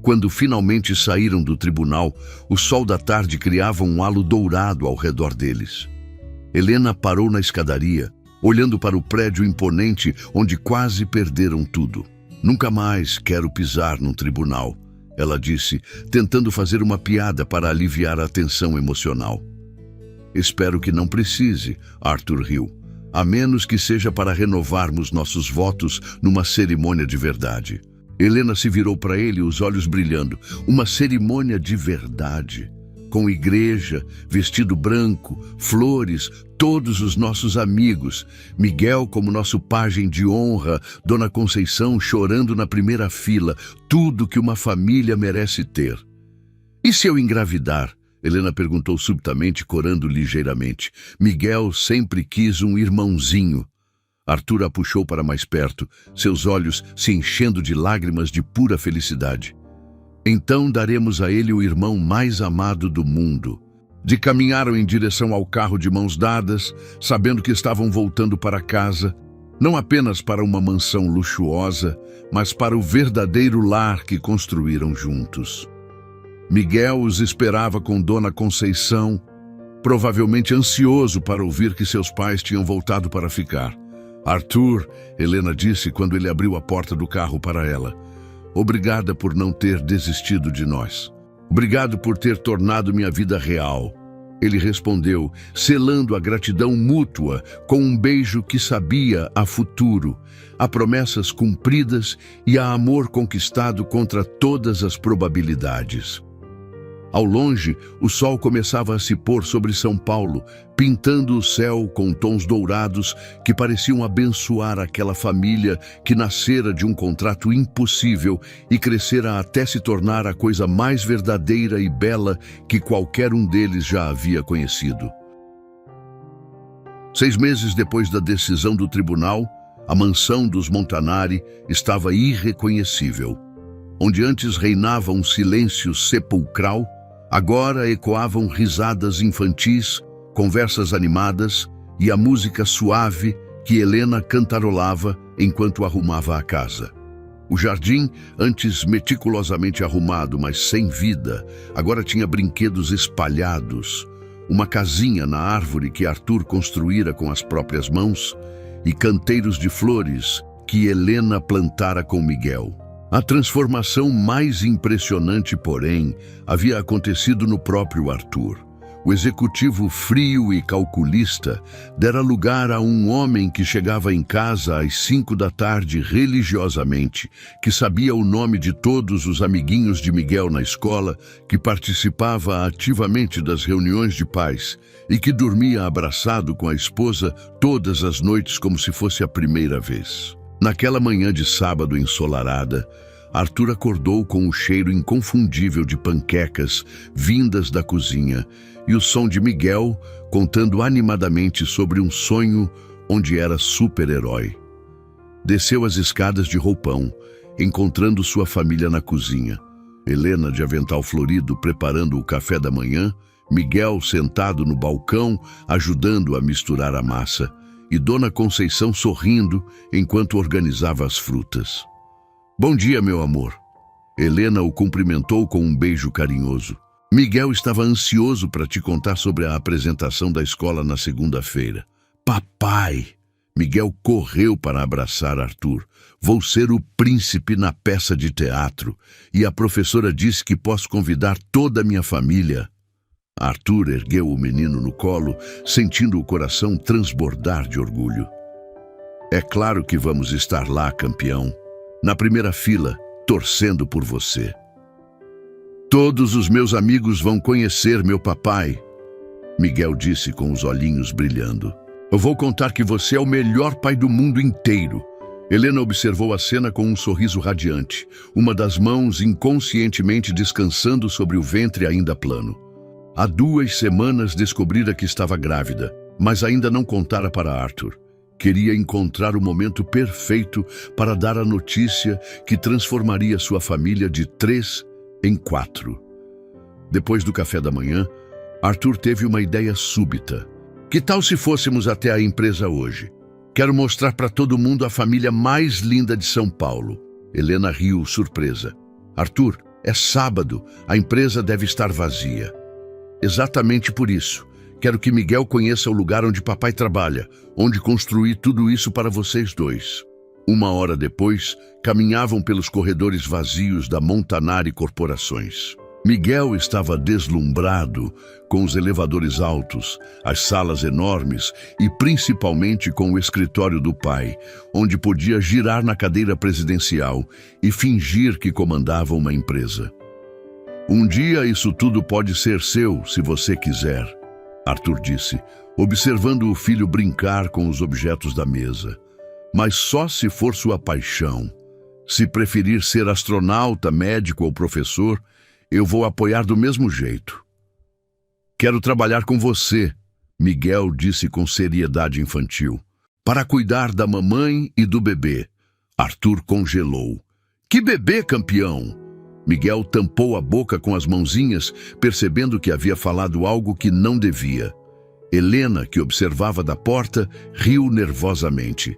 Quando finalmente saíram do tribunal, o sol da tarde criava um halo dourado ao redor deles. Helena parou na escadaria, olhando para o prédio imponente onde quase perderam tudo. Nunca mais quero pisar num tribunal, ela disse, tentando fazer uma piada para aliviar a tensão emocional. Espero que não precise, Arthur riu. A menos que seja para renovarmos nossos votos numa cerimônia de verdade. Helena se virou para ele, os olhos brilhando. Uma cerimônia de verdade. Com igreja, vestido branco, flores, todos os nossos amigos. Miguel como nosso pajem de honra, Dona Conceição chorando na primeira fila. Tudo que uma família merece ter. E se eu engravidar? Helena perguntou subitamente, corando ligeiramente. Miguel sempre quis um irmãozinho. Arthur a puxou para mais perto, seus olhos se enchendo de lágrimas de pura felicidade. Então daremos a ele o irmão mais amado do mundo. De caminharam em direção ao carro de mãos dadas, sabendo que estavam voltando para casa, não apenas para uma mansão luxuosa, mas para o verdadeiro lar que construíram juntos. Miguel os esperava com Dona Conceição, provavelmente ansioso para ouvir que seus pais tinham voltado para ficar. Arthur, Helena disse quando ele abriu a porta do carro para ela. Obrigada por não ter desistido de nós. Obrigado por ter tornado minha vida real. Ele respondeu, selando a gratidão mútua com um beijo que sabia a futuro, a promessas cumpridas e a amor conquistado contra todas as probabilidades. Ao longe, o sol começava a se pôr sobre São Paulo, pintando o céu com tons dourados que pareciam abençoar aquela família que nascera de um contrato impossível e crescera até se tornar a coisa mais verdadeira e bela que qualquer um deles já havia conhecido. 6 meses depois da decisão do tribunal, a mansão dos Montanari estava irreconhecível. Onde antes reinava um silêncio sepulcral, agora ecoavam risadas infantis, conversas animadas e a música suave que Helena cantarolava enquanto arrumava a casa. O jardim, antes meticulosamente arrumado, mas sem vida, agora tinha brinquedos espalhados, uma casinha na árvore que Arthur construíra com as próprias mãos e canteiros de flores que Helena plantara com Miguel. A transformação mais impressionante, porém, havia acontecido no próprio Arthur. O executivo frio e calculista dera lugar a um homem que chegava em casa às 5 da tarde religiosamente, que sabia o nome de todos os amiguinhos de Miguel na escola, que participava ativamente das reuniões de pais e que dormia abraçado com a esposa todas as noites como se fosse a primeira vez. Naquela manhã de sábado ensolarada, Arthur acordou com o cheiro inconfundível de panquecas vindas da cozinha e o som de Miguel contando animadamente sobre um sonho onde era super-herói. Desceu as escadas de roupão, encontrando sua família na cozinha. Helena de avental florido preparando o café da manhã, Miguel sentado no balcão ajudando a misturar a massa e Dona Conceição sorrindo enquanto organizava as frutas. Bom dia, meu amor. Helena o cumprimentou com um beijo carinhoso. Miguel estava ansioso para te contar sobre a apresentação da escola na segunda-feira. Papai! Miguel correu para abraçar Arthur. Vou ser o príncipe na peça de teatro e a professora disse que posso convidar toda a minha família. Arthur ergueu o menino no colo, sentindo o coração transbordar de orgulho. É claro que vamos estar lá, campeão. Na primeira fila, torcendo por você. Todos os meus amigos vão conhecer meu papai, Miguel disse com os olhinhos brilhando. Eu vou contar que você é o melhor pai do mundo inteiro. Helena observou a cena com um sorriso radiante, uma das mãos inconscientemente descansando sobre o ventre ainda plano. Há 2 semanas descobrira que estava grávida, mas ainda não contara para Arthur. Queria encontrar o momento perfeito para dar a notícia que transformaria sua família de 3 em 4. Depois do café da manhã, Arthur teve uma ideia súbita. Que tal se fôssemos até a empresa hoje? Quero mostrar para todo mundo a família mais linda de São Paulo. Helena riu, surpresa. Arthur, é sábado, a empresa deve estar vazia. Exatamente por isso. Quero que Miguel conheça o lugar onde papai trabalha, onde construí tudo isso para vocês dois. 1 hora depois, caminhavam pelos corredores vazios da Montanari Corporações. Miguel estava deslumbrado com os elevadores altos, as salas enormes e principalmente com o escritório do pai, onde podia girar na cadeira presidencial e fingir que comandava uma empresa. Um dia isso tudo pode ser seu, se você quiser, Arthur disse, observando o filho brincar com os objetos da mesa. Mas só se for sua paixão. Se preferir ser astronauta, médico ou professor, eu vou apoiar do mesmo jeito. Quero trabalhar com você, Miguel disse com seriedade infantil, para cuidar da mamãe e do bebê. Arthur congelou. Que bebê, campeão! Miguel tampou a boca com as mãozinhas, percebendo que havia falado algo que não devia. Helena, que observava da porta, riu nervosamente.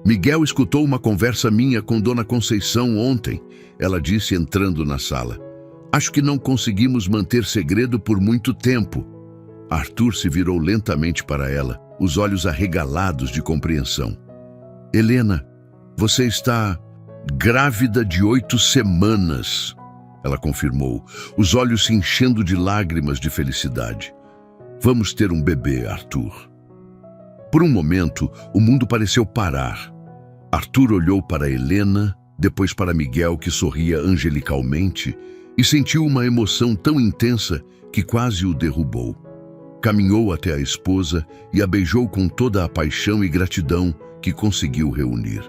Miguel escutou uma conversa minha com Dona Conceição ontem, ela disse entrando na sala. Acho que não conseguimos manter segredo por muito tempo. Arthur se virou lentamente para ela, os olhos arregalados de compreensão. Helena, você está grávida de 8 semanas, ela confirmou, os olhos se enchendo de lágrimas de felicidade. Vamos ter um bebê, Arthur. Por um momento, o mundo pareceu parar. Arthur olhou para Helena, depois para Miguel, que sorria angelicalmente, e sentiu uma emoção tão intensa que quase o derrubou. Caminhou até a esposa e a beijou com toda a paixão e gratidão que conseguiu reunir.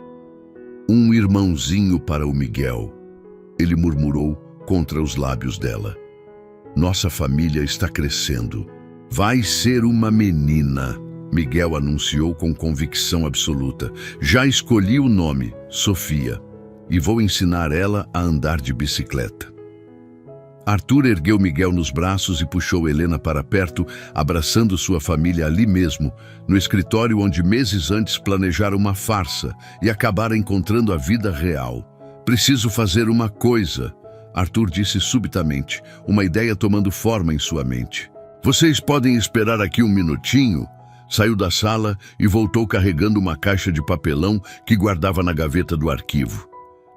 Um irmãozinho para o Miguel, ele murmurou contra os lábios dela. Nossa família está crescendo. Vai ser uma menina, Miguel anunciou com convicção absoluta. Já escolhi o nome, Sofia, e vou ensinar ela a andar de bicicleta. Arthur ergueu Miguel nos braços e puxou Helena para perto, abraçando sua família ali mesmo, no escritório onde meses antes planejaram uma farsa e acabaram encontrando a vida real. Preciso fazer uma coisa, Arthur disse subitamente, uma ideia tomando forma em sua mente. Vocês podem esperar aqui um minutinho? Saiu da sala e voltou carregando uma caixa de papelão que guardava na gaveta do arquivo.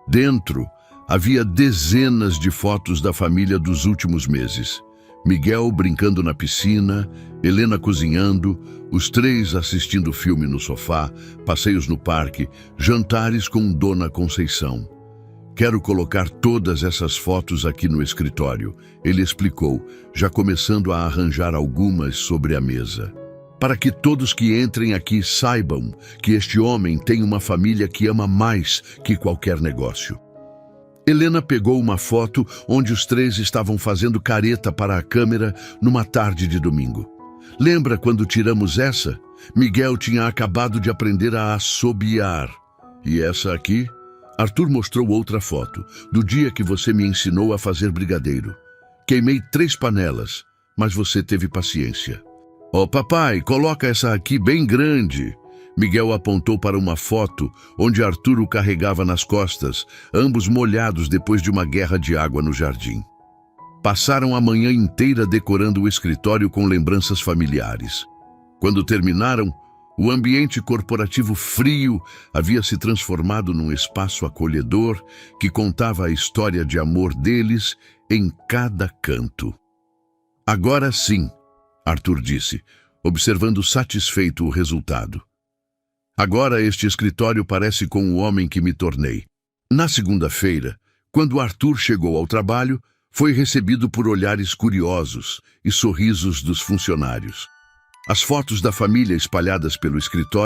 Dentro, havia dezenas de fotos da família dos últimos meses. Miguel brincando na piscina, Helena cozinhando, os 3 assistindo filme no sofá, passeios no parque, jantares com Dona Conceição. Quero colocar todas essas fotos aqui no escritório, ele explicou, já começando a arranjar algumas sobre a mesa. Para que todos que entrem aqui saibam que este homem tem uma família que ama mais que qualquer negócio. Helena pegou uma foto onde os 3 estavam fazendo careta para a câmera numa tarde de domingo. Lembra quando tiramos essa? Miguel tinha acabado de aprender a assobiar. E essa aqui? Arthur mostrou outra foto, do dia que você me ensinou a fazer brigadeiro. Queimei 3 panelas, mas você teve paciência. Oh, papai, coloca essa aqui bem grande. Miguel apontou para uma foto onde Arthur o carregava nas costas, ambos molhados depois de uma guerra de água no jardim. Passaram a manhã inteira decorando o escritório com lembranças familiares. Quando terminaram, o ambiente corporativo frio havia se transformado num espaço acolhedor que contava a história de amor deles em cada canto. Agora sim, Arthur disse, observando satisfeito o resultado. Agora este escritório parece com o homem que me tornei. Na segunda-feira, quando Arthur chegou ao trabalho, foi recebido por olhares curiosos e sorrisos dos funcionários. As fotos da família espalhadas pelo escritório